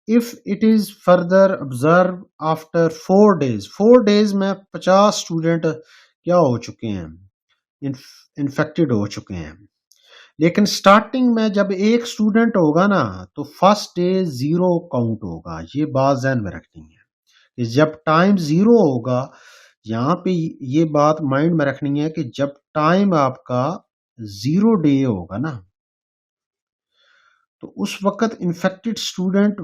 If it is further observe after 4 days, 4 days में 50 स्टूडेंट क्या हो चुके हैं, इन्फेक्टेड हो चुके हैं। लेकिन स्टार्टिंग में जब एक स्टूडेंट होगा ना तो फर्स्ट डे जीरो काउंट होगा। ये बात ध्यान में रखनी है कि जब टाइम जीरो होगा, यहाँ पे ये बात माइंड में रखनी है कि जब टाइम आपका 0 डे होगा ना तो उस वक्त इन्फेक्टेड स्टूडेंट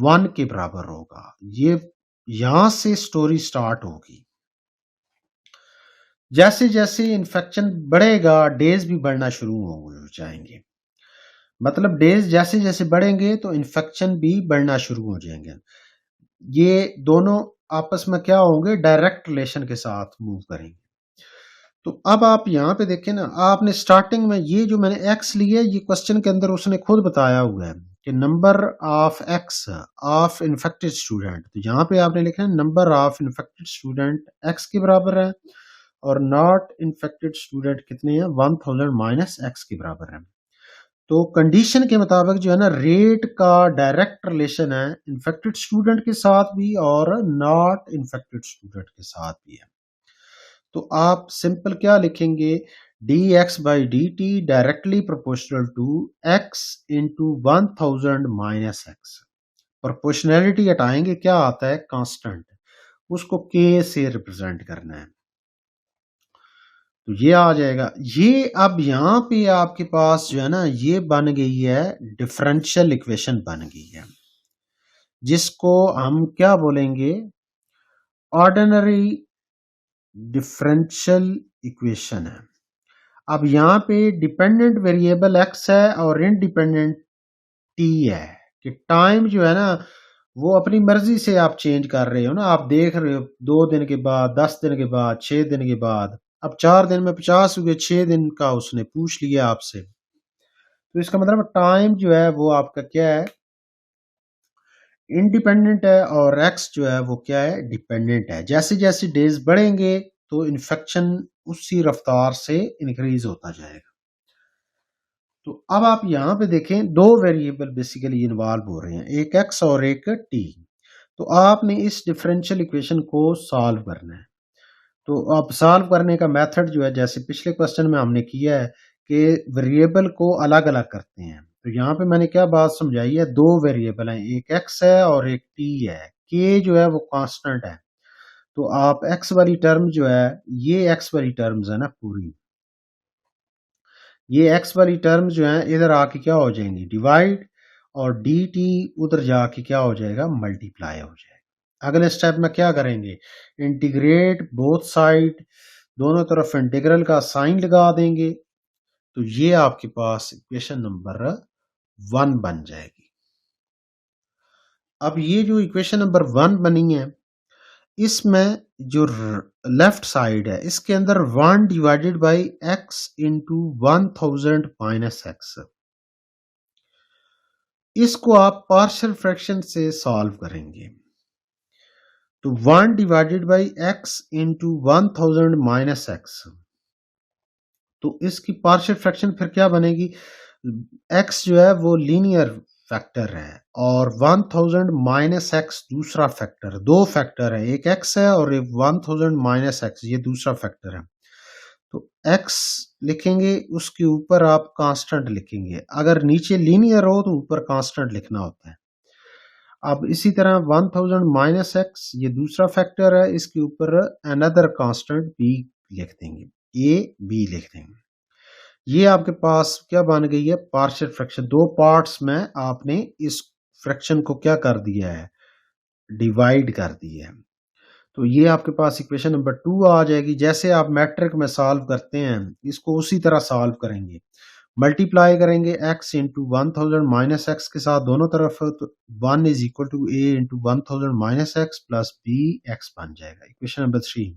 1 के बराबर होगा। ये यहां से स्टोरी स्टार्ट होगी। जैसे जैसे इन्फेक्शन बढ़ेगा डेज भी बढ़ना शुरू हो जाएंगे। मतलब डेज जैसे जैसे बढ़ेंगे तो इन्फेक्शन भी बढ़ना शुरू हो जाएंगे। ये दोनों आपस में क्या होंगे, डायरेक्ट रिलेशन के साथ मूव करेंगे। तो अब आप यहाँ पे देखें ना, आपने स्टार्टिंग में ये जो मैंने एक्स लिया है ये क्वेश्चन के अंदर उसने खुद बताया हुआ है कि number of x of infected student. तो यहाँ पे आपने लिखा है number of infected student x के बराबर है और नॉट इन्फेक्टेड स्टूडेंट कितने हैं, 1000 माइनस एक्स के बराबर है। तो कंडीशन के मुताबिक जो है ना रेट का डायरेक्ट रिलेशन है इन्फेक्टेड स्टूडेंट के साथ भी और नॉट इन्फेक्टेड स्टूडेंट के साथ भी है। तो आप सिंपल क्या लिखेंगे, d x by d t directly proportional to x into 1000 minus x. Proportionality हटाएंगे, क्या आता है, कांस्टेंट, उसको के से रिप्रेजेंट करना है। तो ये आ जाएगा। ये अब यहाँ पे आपके पास जो है ना ये बन गई है डिफरेंशियल इक्वेशन बन गई है, जिसको हम क्या बोलेंगे, ऑर्डिनरी डिफरेंशियल इक्वेशन है। अब यहाँ पे डिपेंडेंट वेरिएबल एक्स है और इंडिपेंडेंट टी है कि टाइम जो है ना वो अपनी मर्जी से आप चेंज कर रहे हो ना। आप देख रहे हो 2 दिन के बाद, 10 दिन के बाद, 6 दिन के बाद, अब 4 दिन में 50 हुए, 6 दिन का उसने पूछ लिया आपसे। तो इसका मतलब टाइम जो है वो आपका क्या है, इंडिपेंडेंट है और एक्स जो है वो क्या है, डिपेंडेंट है। जैसे जैसे डेज बढ़ेंगे तो इन्फेक्शन उसी रफ्तार से इंक्रीज होता जाएगा। तो अब आप यहाँ पे देखें दो वेरिएबल बेसिकली इन्वॉल्व हो रहे हैं, एक एक्स और एक टी। तो आपने इस डिफरेंशियल इक्वेशन को सॉल्व करना है। तो अब सॉल्व करने का मेथड जो है जैसे पिछले क्वेश्चन में हमने किया है कि वेरिएबल को अलग अलग करते हैं। तो यहाँ पे मैंने क्या बात समझाई है, दो वेरिएबल हैं, एक एक्स है और एक टी है। के जो है वो कांस्टेंट है। तो आप एक्स वाली टर्म जो है, ये एक्स वाली टर्म्स है ना पूरी, ये एक्स वाली टर्म जो है इधर आके क्या हो जाएंगी, डिवाइड, और डी टी उधर जाके क्या हो जाएगा, मल्टीप्लाई हो जाएगा। अगले स्टेप में क्या करेंगे, इंटीग्रेट बोथ साइड, दोनों तरफ इंटीग्रल का साइन लगा देंगे। तो ये आपके पास इक्वेशन नंबर 1 बन जाएगी। अब ये जो इक्वेशन नंबर 1 बनी है इसमें जो लेफ्ट साइड है इसके अंदर 1 divided by x into 1000 minus x, इसको आप पार्शियल फ्रैक्शन से सॉल्व करेंगे। तो 1 divided by x into 1000 minus x, तो इसकी पार्शियल फ्रैक्शन फिर क्या बनेगी, एक्स जो है वो लीनियर फैक्टर है और 1000 माइनस एक्स दूसरा फैक्टर, दो फैक्टर है, एक एक्स है और एक 1000 माइनस एक्स ये दूसरा फैक्टर है। तो एक्स लिखेंगे, उसके ऊपर आप कांस्टेंट लिखेंगे। अगर नीचे लीनियर हो तो ऊपर कांस्टेंट लिखना होता है। अब इसी तरह 1000 माइनस एक्स ये दूसरा फैक्टर है, इसके ऊपर अनदर कांस्टेंट बी लिख देंगे, ए बी लिख देंगे। ये आपके पास क्या बन गई है, पार्शियल फ्रैक्शन। दो पार्ट्स में आपने इस फ्रैक्शन को क्या कर दिया है, डिवाइड कर दिया है। तो ये आपके पास इक्वेशन नंबर 2 आ जाएगी। जैसे आप मैट्रिक में सॉल्व करते हैं इसको उसी तरह सॉल्व करेंगे, मल्टीप्लाई करेंगे x इंटू 1000 माइनस एक्स के साथ दोनों तरफ। तो 1 is equal to a into 1000 minus x plus b x बन जाएगा इक्वेशन नंबर 3।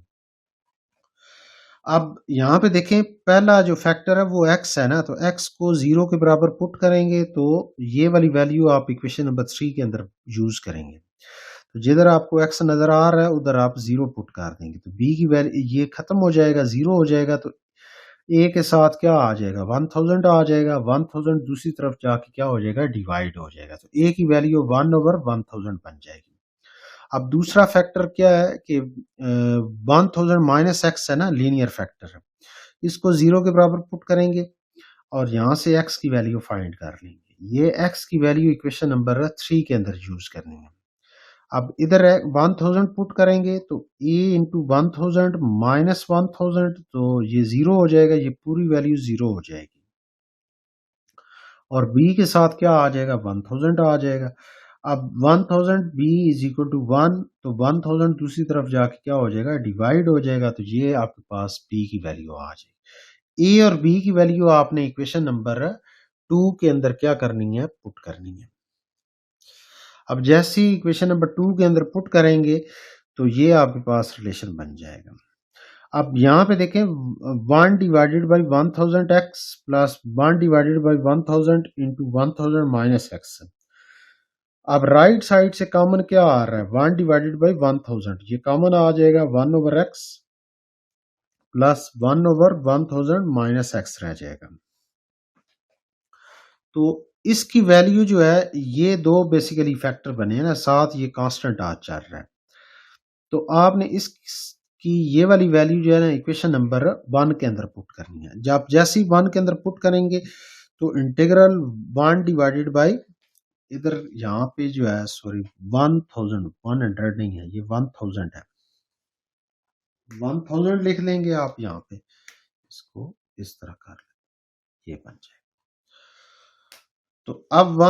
अब यहाँ पे देखें पहला जो फैक्टर है वो x है ना, तो x को 0 के बराबर पुट करेंगे तो ये वाली वैल्यू आप इक्वेशन नंबर 3 के अंदर यूज करेंगे। तो जिधर आपको x नज़र आ रहा है उधर आप 0 पुट कर देंगे, तो b की वैल्यू ये खत्म हो जाएगा, 0 हो जाएगा, तो a के साथ क्या आ जाएगा, 1000 आ जाएगा। 1000 दूसरी तरफ जाके क्या हो जाएगा, डिवाइड हो जाएगा, तो a की वैल्यू 1/1000 बन जाएगी। अब दूसरा फैक्टर क्या है कि 1000 माइनस एक्स है ना, लीनियर फैक्टर है, इसको 0 के बराबर पुट करेंगे और यहाँ से x की वैल्यू फाइंड कर लेंगे। ये x की वैल्यू इक्वेशन नंबर 3 के अंदर यूज करनी है। अब इधर है 1000 पुट करेंगे तो a इंटू 1000 माइनस 1000, तो ये 0 हो जाएगा, ये पूरी वैल्यू 0 हो जाएगी। और b के साथ क्या आ जाएगा, 1000 आ जाएगा। अब 1000 b इज इक्वल टू 1, तो 1000 दूसरी तरफ जाके क्या हो जाएगा, डिवाइड हो जाएगा, तो ये आपके पास b की वैल्यू आ जाएगी। a और b की वैल्यू आपने इक्वेशन नंबर 2 के अंदर क्या करनी है, पुट करनी है। अब जैसे ही इक्वेशन नंबर 2 के अंदर पुट करेंगे तो ये आपके पास रिलेशन बन जाएगा। अब यहाँ पे देखें 1 divided by 1000 x plus 1 divided by 1000 into 1000 minus x. अब राइट साइड से कॉमन क्या आ रहा है, 1 डिवाइडेड बाई 1000, ये कॉमन आ जाएगा 1 over x plus 1 over 1000 minus x रह जाएगा। तो इसकी वैल्यू जो है, ये दो बेसिकली फैक्टर बने हैं ना, साथ ये कांस्टेंट आज चल रहा है, तो आपने इसकी ये वाली वैल्यू जो है ना इक्वेशन नंबर 1 के अंदर पुट करनी है। जब जैसे ही 1 के अंदर पुट करेंगे तो इंटीग्रल 1 डिवाइडेड बाई, इधर यहाँ पे जो है सॉरी 1000, 100 नहीं है, ये 1000 है, 1000 लिख लेंगे आप यहाँ पे, इसको इस तरह कर लें, ये बन जाए। तो अब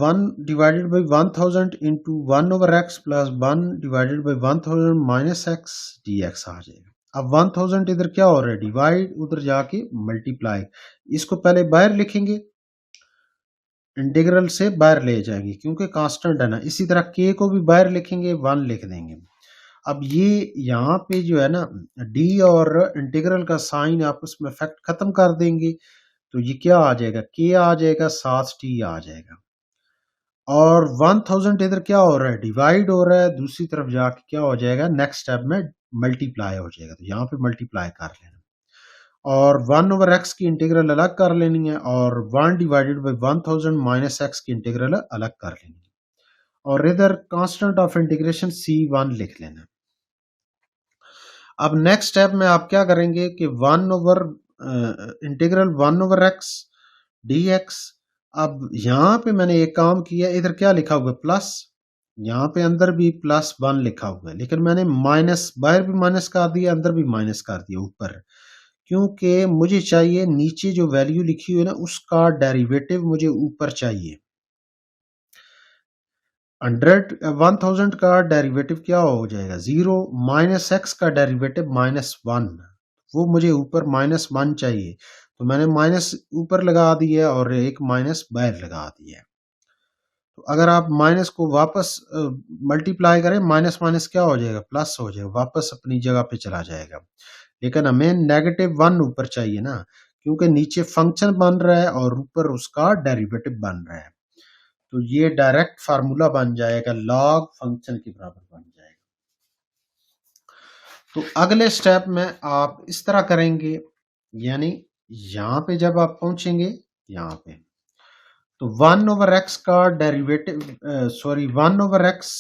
1 divided by 1000 into 1 over x plus 1 divided by 1000 minus x d x आ जाएगा। अब 1000 इधर क्या हो रहा है, डिवाइड, उधर जाके मल्टीप्लाई, इसको पहले बाहर लिखेंगे, इंटीग्रल से बाहर ले जाएंगे क्योंकि कांस्टेंट है ना। इसी तरह के को भी बाहर लिखेंगे, 1 लिख देंगे। अब ये यहाँ पे जो है ना, डी और इंटीग्रल का साइन आपस में इफेक्ट खत्म कर देंगे, तो ये क्या आ जाएगा, के आ जाएगा, साथ टी आ जाएगा। और 1000 इधर क्या हो रहा है, डिवाइड हो रहा है, दूसरी तरफ जाके क्या हो जाएगा, नेक्स्ट स्टेप में मल्टीप्लाई हो जाएगा, तो यहाँ पे मल्टीप्लाई कर लेना और 1 ओवर एक्स की इंटीग्रल अलग कर लेनी है और 1 डिवाइडेड बाई 1000 माइनस एक्स की इंटीग्रल अलग कर लेनी है और इधर कांस्टेंट ऑफ इंटीग्रेशन C1 लिख लेना। अब नेक्स्ट स्टेप में आप क्या करेंगे कि 1 over integral 1 over x d x. अब यहाँ पे मैंने एक काम किया, इधर क्या लिखा हुआ है, प्लस, यहाँ पे अंदर भी +1 लिखा हुआ है, लेकिन मैंने माइनस, बाहर भी माइनस कर दिया, अंदर भी माइनस कर दिया ऊपर, क्योंकि मुझे चाहिए नीचे जो वैल्यू लिखी हुई है ना उसका डेरिवेटिव मुझे ऊपर चाहिए। 1000 का डेरिवेटिव क्या हो जाएगा, 0, माइनस एक्स का डेरिवेटिव -1, वो मुझे ऊपर -1 चाहिए, तो मैंने माइनस ऊपर लगा दिया और एक माइनस बाहर लगा दिया। तो अगर आप माइनस को वापस मल्टीप्लाई करें, माइनस माइनस क्या हो जाएगा, प्लस हो जाएगा, वापस अपनी जगह पे चला जाएगा। लेकिन हमें -1 ऊपर चाहिए ना, क्योंकि नीचे फंक्शन बन रहा है और ऊपर उसका डेरिवेटिव बन रहा है, तो ये डायरेक्ट फार्मूला बन जाएगा, लॉग फंक्शन के बराबर बन जाएगा। तो अगले स्टेप में आप इस तरह करेंगे, यानी यहाँ पे जब आप पहुंचेंगे यहाँ पे, तो 1 ओवर एक्स का डेरिवेटिव, सॉरी 1 ओवर एक्स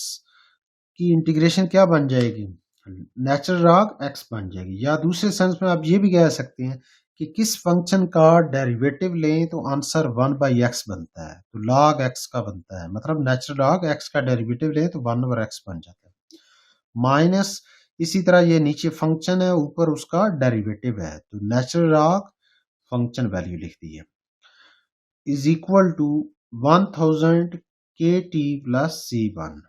की इंटीग्रेशन क्या बन जाएगी, नेचुरल लॉग एक्स बन जाएगी। या दूसरे सेंस में आप ये भी कह सकते हैं कि किस फंक्शन का डेरिवेटिव लें तो आंसर 1 बाई एक्स बनता है, तो लॉग एक्स का बनता है, मतलब नेचुरल लॉग एक्स का डेरिवेटिव लें तो 1 ओवर एक्स बन जाता है। माइनस, इसी तरह ये नीचे फंक्शन है, ऊपर उसका डेरिवेटिव है, तो नेचुरल लॉग फंक्शन वैल्यू लिख दी है, इज इक्वल टू 1000 के टी प्लस C1।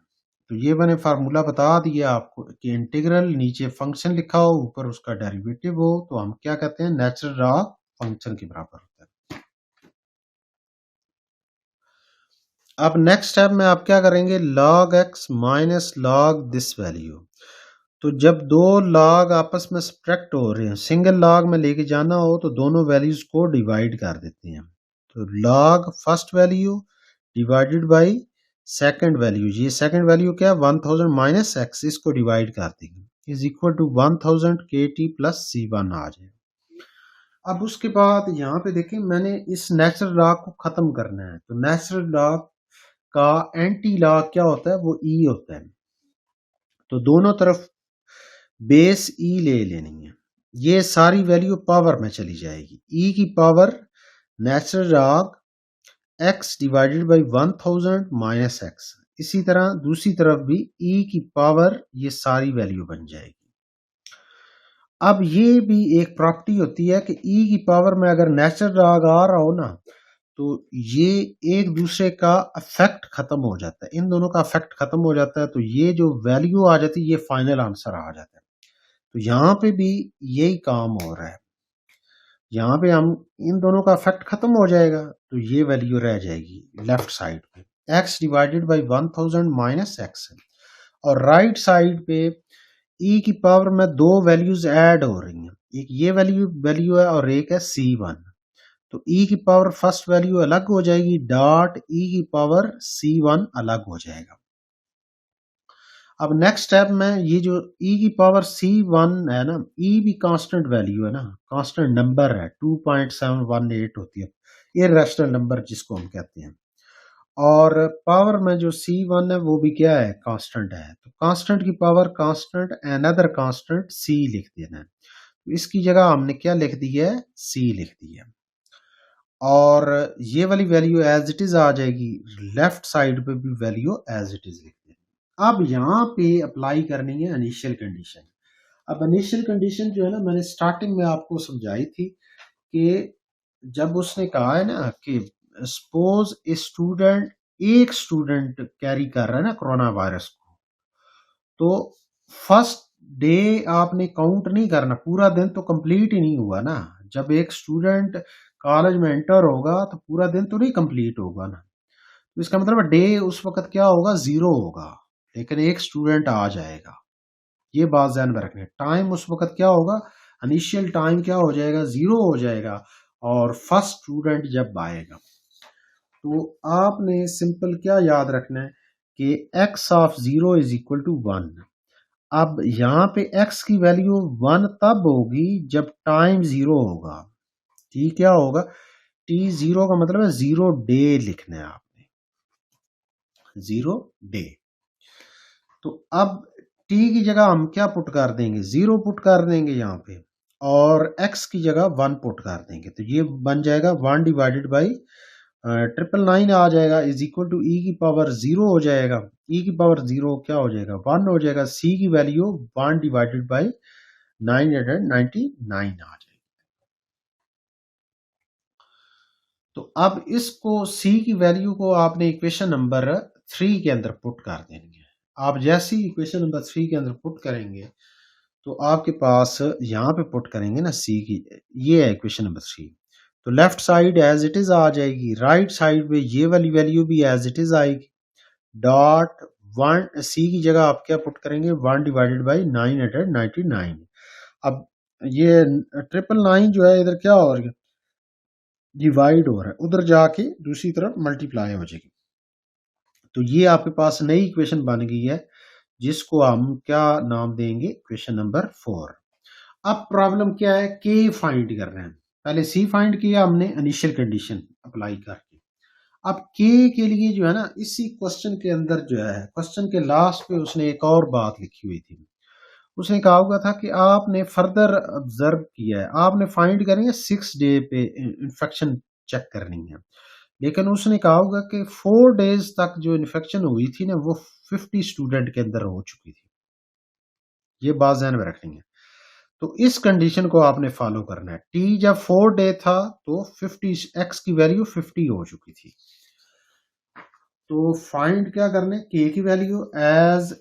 तो ये मैंने फार्मूला बता दिया आपको कि इंटीग्रल नीचे फंक्शन लिखा हो, ऊपर उसका डेरिवेटिव हो, तो हम क्या कहते हैं, नेचुरल लॉग फंक्शन के बराबर होता है। अब नेक्स्ट स्टेप में आप क्या करेंगे, log x minus log this value. तो जब दो लॉग आपस में सब्ट्रैक्ट हो रहे हैं, सिंगल लॉग में लेके जाना हो तो दोनों वैल्यूज को डिवाइड कर देते हैं। तो log first value divided by second value, ये सेकंड वैल्यू क्या है 1000 माइनस एक्स, इसको डिवाइड कर देंगे इज इक्वल टू 1000 के टी प्लस सी वन आ जाए। अब उसके बाद यहाँ पे देखें मैंने इस नेचुरल लॉग को खत्म करना है, तो नेचुरल लॉग का एंटी लॉग क्या होता है, वो ई होता है। तो दोनों तरफ बेस ई ले लेनी है, ये सारी वैल्यू पावर में चली जाएगी, ई की power natural log x divided by 1000 minus x. इसी तरह दूसरी तरफ भी ई की पावर ये सारी वैल्यू बन जाएगी। अब ये भी एक प्रॉपर्टी होती है कि ई की पावर में अगर नेचुरल लॉग आ रहा हो ना, तो ये एक दूसरे का अफेक्ट खत्म हो जाता है, इन दोनों का अफेक्ट खत्म हो जाता है, तो ये जो वैल्यू आ जाती है ये फाइनल आंसर आ जाता है। तो यहाँ पे भी यही काम हो रहा है, यहाँ पे हम इन दोनों का इफेक्ट खत्म हो जाएगा, तो ये वैल्यू रह जाएगी लेफ्ट साइड पे x divided by 1000 minus x, और राइट साइड पे e की पावर में दो वैल्यूज ऐड हो रही हैं, एक ये वैल्यू है और एक है c1। तो e की पावर फर्स्ट वैल्यू अलग हो जाएगी, डॉट e की पावर c1 अलग हो जाएगा। अब नेक्स्ट स्टेप में ये जो e की पावर c1 है ना, e भी कांस्टेंट वैल्यू है ना, कांस्टेंट नंबर है, 2.718 होती है, इररेशनल नंबर जिसको हम कहते हैं। और पावर में जो c1 है वो भी क्या है, कांस्टेंट है। तो कांस्टेंट की power constant another constant c लिख देना है। तो इसकी जगह हमने क्या लिख दी है, c लिख दी है, और ये वाली वैल्यू एज इट इज आ जाएगी, लेफ्ट साइड पे भी वैल्यू एज इट इज लिख देना। अब यहाँ पे अप्लाई करनी है इनिशियल कंडीशन। अब इनिशियल कंडीशन जो है ना, मैंने स्टार्टिंग में आपको समझाई थी कि जब उसने कहा है ना कि सपोज ए स्टूडेंट, एक स्टूडेंट कैरी कर रहा है ना कोरोना वायरस को, तो फर्स्ट डे आपने काउंट नहीं करना, पूरा दिन तो कंप्लीट ही नहीं हुआ ना। जब एक स्टूडेंट कॉलेज में एंटर होगा तो पूरा दिन तो नहीं कंप्लीट होगा ना, तो इसका मतलब डे उस वक्त क्या होगा, जीरो होगा, लेकिन एक स्टूडेंट आ जाएगा। ये बात ध्यान में रखनी है, टाइम उस वक्त क्या होगा, इनिशियल टाइम क्या हो जाएगा, जीरो हो जाएगा, और फर्स्ट स्टूडेंट जब आएगा। तो आपने सिंपल क्या याद रखना है कि x of 0 is equal to 1। अब यहाँ पे x की वैल्यू 1 तब होगी जब टाइम जीरो होगा। t क्या होगा, t जीरो का मतलब है जीरो डे लिखना है आपने, जीरो डे। तो अब t की जगह हम क्या पुट कर देंगे, जीरो पुट कर देंगे यहाँ पे, और x की जगह 1 पुट कर देंगे, तो ये बन जाएगा 1 डिवाइडेड बाई 999 आ जाएगा, इज इक्वल टू ई की पावर जीरो हो जाएगा, ई की पावर जीरो क्या हो जाएगा, 1 हो जाएगा, सी की वैल्यू 1 डिवाइडेड बाई 999 आ जाएगी। तो अब इसको सी की वैल्यू को आपने इक्वेशन नंबर 3 के अंदर पुट कर देंगे। आप जैसे ही इक्वेशन नंबर 3 के अंदर पुट करेंगे तो आपके पास यहाँ पे पुट करेंगे ना सी की, ये है इक्वेशन नंबर 3, तो left side as it is आ जाएगी, राइट साइड पे ये वाली वैल्यू भी एज इट इज आएगी, डॉट 1 सी की जगह आप क्या पुट करेंगे, 1 डिवाइडेड बाई 999। अब ये 999 जो है इधर क्या हो रहा है, डिवाइड हो रहा है, उधर जाके दूसरी तरफ मल्टीप्लाई हो जाएगी। तो ये आपके पास नई इक्वेशन बन गई है, जिसको हम क्या नाम देंगे, इक्वेशन नंबर 4। अब प्रॉब्लम क्या है, के फाइंड कर रहे हैं, पहले सी फाइंड किया हमने इनिशियल कंडीशन अप्लाई करके। अब के के लिए जो है ना, इसी क्वेश्चन के अंदर जो है, क्वेश्चन के लास्ट पे उसने एक और बात लिखी हुई थी, उसने कहा हुआ था कि आपने फर्दर ऑब्जर्व किया है, आपने फाइंड करनी है 6 डे पे इन्फेक्शन चेक करनी है, लेकिन उसने कहा होगा कि 4 डेज तक जो इन्फेक्शन हुई थी ना, वो 50 स्टूडेंट के अंदर हो चुकी थी। ये बात ध्यान में रखनी है। तो इस कंडीशन को आपने फॉलो करना है, टी जब 4 डे था तो 50 एक्स की वैल्यू 50 हो चुकी थी। तो फाइंड क्या करने, के की value as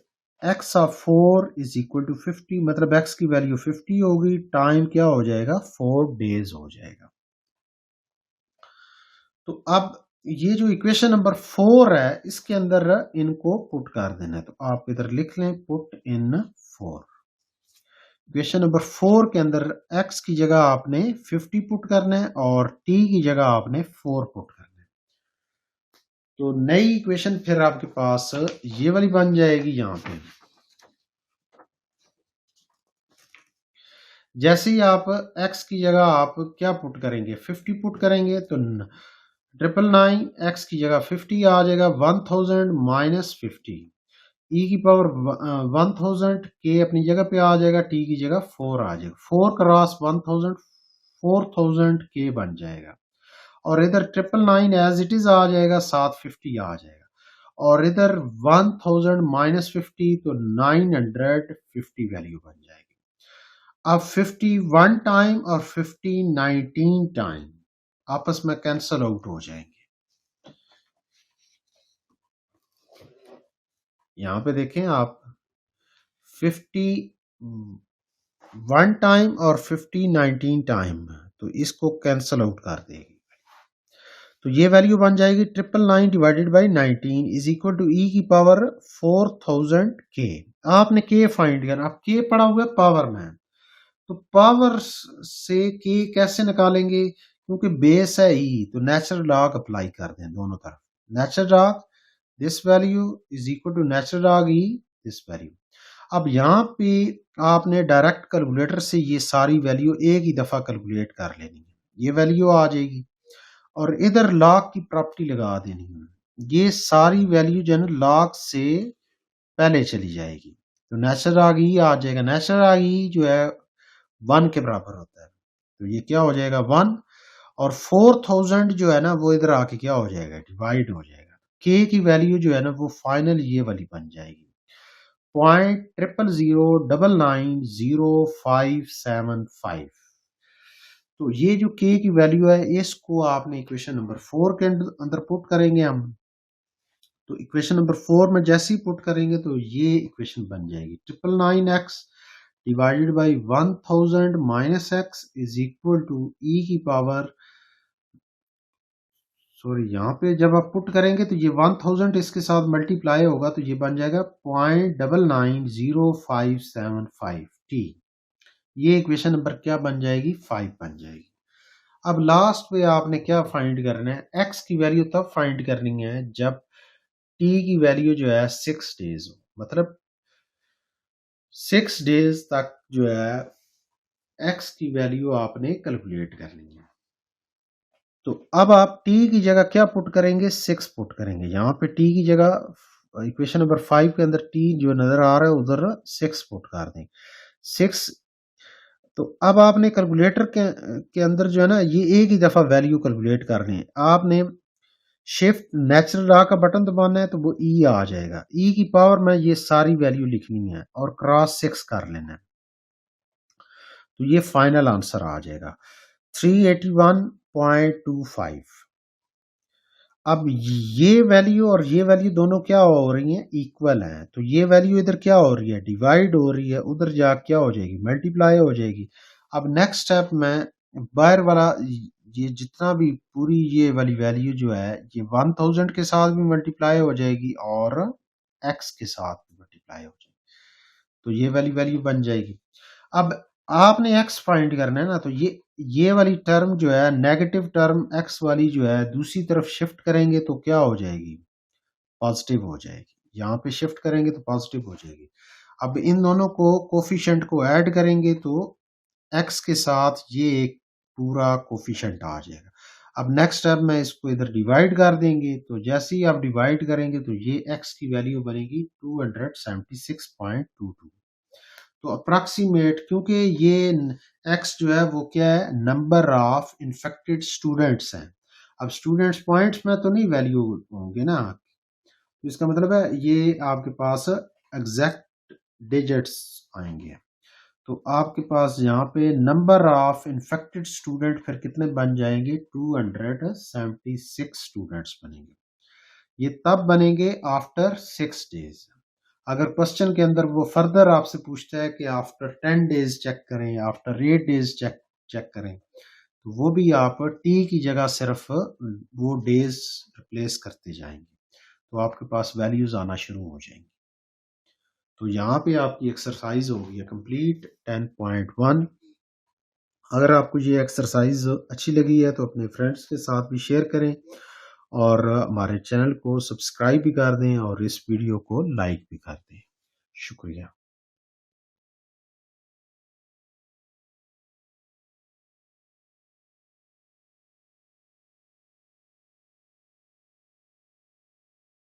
x of 4 is equal to 50, मतलब एक्स की वैल्यू 50 होगी, टाइम क्या हो जाएगा, 4 डेज हो जाएगा। तो अब ये जो इक्वेशन नंबर 4 है, इसके अंदर इनको पुट कर देना है, तो आप इधर लिख लें पुट इन 4। इक्वेशन नंबर 4 के अंदर x की जगह आपने 50 पुट करना है और t की जगह आपने 4 पुट करना है। तो नई इक्वेशन फिर आपके पास ये वाली बन जाएगी। यहाँ पे जैसे ही आप x की जगह आप क्या पुट करेंगे, 50 पुट करेंगे तो 999 x की जगह 50 आ जाएगा, 1000 माइनस 50 ई की पावर 1000 के अपनी जगह पे आ जाएगा, टी की जगह 4 आ जाएगा, 4 क्रॉस 1000 4000 के बन जाएगा। और इधर 999 एज इट इज आ जाएगा, साथ 50 आ जाएगा, और इधर 1000 माइनस 50 तो 950 वैल्यू बन जाएगी। अब 50 वन टाइम और 50 19 टाइम आपस में कैंसल आउट हो जाएंगे। यहां पे देखें आप, 50 वन टाइम और 50 19 टाइम, तो इसको कैंसल आउट कर देगी। तो ये वैल्यू बन जाएगी 999 divided by 19 is equal to e की पावर 4000 के। आपने के फाइंड करना। अब के पड़ा हुआ है पावर में, तो पावर से के कैसे निकालेंगे, क्योंकि बेस है ई, तो नेचुरल लॉग अप्लाई कर दें दोनों तरफ। Natural log this value is equal to natural log e this value. अब यहाँ पे आपने डायरेक्ट कैलकुलेटर से ये सारी वैल्यू एक ही दफा कैलकुलेट कर लेनी है, ये वैल्यू आ जाएगी, और इधर लॉग की प्रॉपर्टी लगा देनी है, ये सारी वैल्यू जो है ना लॉग से पहले चली जाएगी, तो नेचुरल लॉग ई आ जाएगा। नेचुरल लॉग ई जो है 1 के बराबर होता है, तो ये क्या हो जाएगा 1, और 4000 जो है ना वो इधर आके क्या हो जाएगा, डिवाइड हो जाएगा। के की वैल्यू जो है ना वो फाइनल ये वाली बन जाएगी, 0.0009900575। तो ये जो के की वैल्यू है इसको आपने इक्वेशन नंबर 4 के अंदर पुट करेंगे हम। तो इक्वेशन नंबर 4 में जैसे ही पुट करेंगे तो ये इक्वेशन बन जाएगी, 999x divided by 1000 minus x is equal to e की पावर, सॉरी यहाँ पे जब आप पुट करेंगे तो ये 1000 इसके साथ मल्टीप्लाई होगा, तो ये बन जाएगा 0.990575 टी। ये इक्वेशन नंबर क्या बन जाएगी, 5 बन जाएगी। अब लास्ट पे आपने क्या फाइंड करना है, एक्स की वैल्यू तब फाइंड करनी है जब टी की वैल्यू जो है 6 डेज हो, मतलब 6 डेज तक जो है एक्स की वैल्यू आपने कैलकुलेट करनी है। तो अब आप टी की जगह क्या पुट करेंगे, 6 पुट करेंगे। यहाँ पे टी की जगह इक्वेशन नंबर 5 के अंदर टी जो नजर आ रहा है उधर 6 पुट कर दें, 6। तो अब आपने कैलकुलेटर के अंदर जो है ना ये एक ही दफा वैल्यू कैलकुलेट करनी है। आपने शिफ्ट नेचुरल लॉ का बटन दबाना है तो वो ई आ जाएगा, ई की पावर में ये सारी वैल्यू लिखनी है और क्रॉस 6 कर लेना है, तो ये फाइनल आंसर आ जाएगा 381.25। अब ये वैल्यू और ये वैल्यू दोनों क्या हो रही हैं, इक्वल हैं, तो ये वैल्यू इधर क्या हो रही है, डिवाइड हो रही है, उधर जा क्या हो जाएगी, मल्टीप्लाई हो जाएगी। अब नेक्स्ट स्टेप में बाहर वाला ये जितना भी पूरी ये वाली वैल्यू जो है ये 1000 के साथ भी मल्टीप्लाई हो जाएगी और x के साथ भी मल्टीप्लाई हो जाएगी, तो ये वाली वैल्यू बन जाएगी। अब आपने x फाइंड करना है ना, तो ये वाली टर्म जो है नेगेटिव टर्म x वाली जो है दूसरी तरफ शिफ्ट करेंगे तो क्या हो जाएगी, पॉजिटिव हो जाएगी। यहाँ पे शिफ्ट करेंगे तो पॉजिटिव हो जाएगी। अब इन दोनों को कोफिशिएंट को ऐड करेंगे तो x के साथ ये एक पूरा कोफिशिएंट आ जाएगा। अब नेक्स्ट स्टेप में इसको इधर डिवाइड कर देंगे, तो जैसे ही आप डिवाइड करेंगे तो ये x की वैल्यू बनेगी 276.22। तो अप्रॉक्सीमेट, क्योंकि ये x जो है वो क्या है, नंबर ऑफ इन्फेक्टेड स्टूडेंट्स हैं। अब स्टूडेंट्स पॉइंट्स में तो नहीं वैल्यू होंगे ना, तो इसका मतलब है ये आपके पास एग्जैक्ट डिजिट्स आएंगे। तो आपके पास यहाँ पे नंबर ऑफ इन्फेक्टेड स्टूडेंट फिर कितने बन जाएंगे, 276 स्टूडेंट्स बनेंगे। ये तब बनेंगे आफ्टर 6 डेज। अगर क्वेश्चन के अंदर वो फर्दर आपसे पूछता है कि आफ्टर 10 डेज चेक करें, आफ्टर 8 डेज चेक करें, तो वो भी आप टी की जगह सिर्फ वो डेज रिप्लेस करते जाएंगे, तो आपके पास वैल्यूज आना शुरू हो जाएंगी। तो यहाँ पे आपकी एक्सरसाइज हो गई है कंप्लीट 10.1। अगर आपको ये एक्सरसाइज अच्छी लगी है तो अपने फ्रेंड्स के साथ भी शेयर करें और हमारे चैनल को सब्सक्राइब भी कर दें और इस वीडियो को लाइक भी कर दें। शुक्रिया।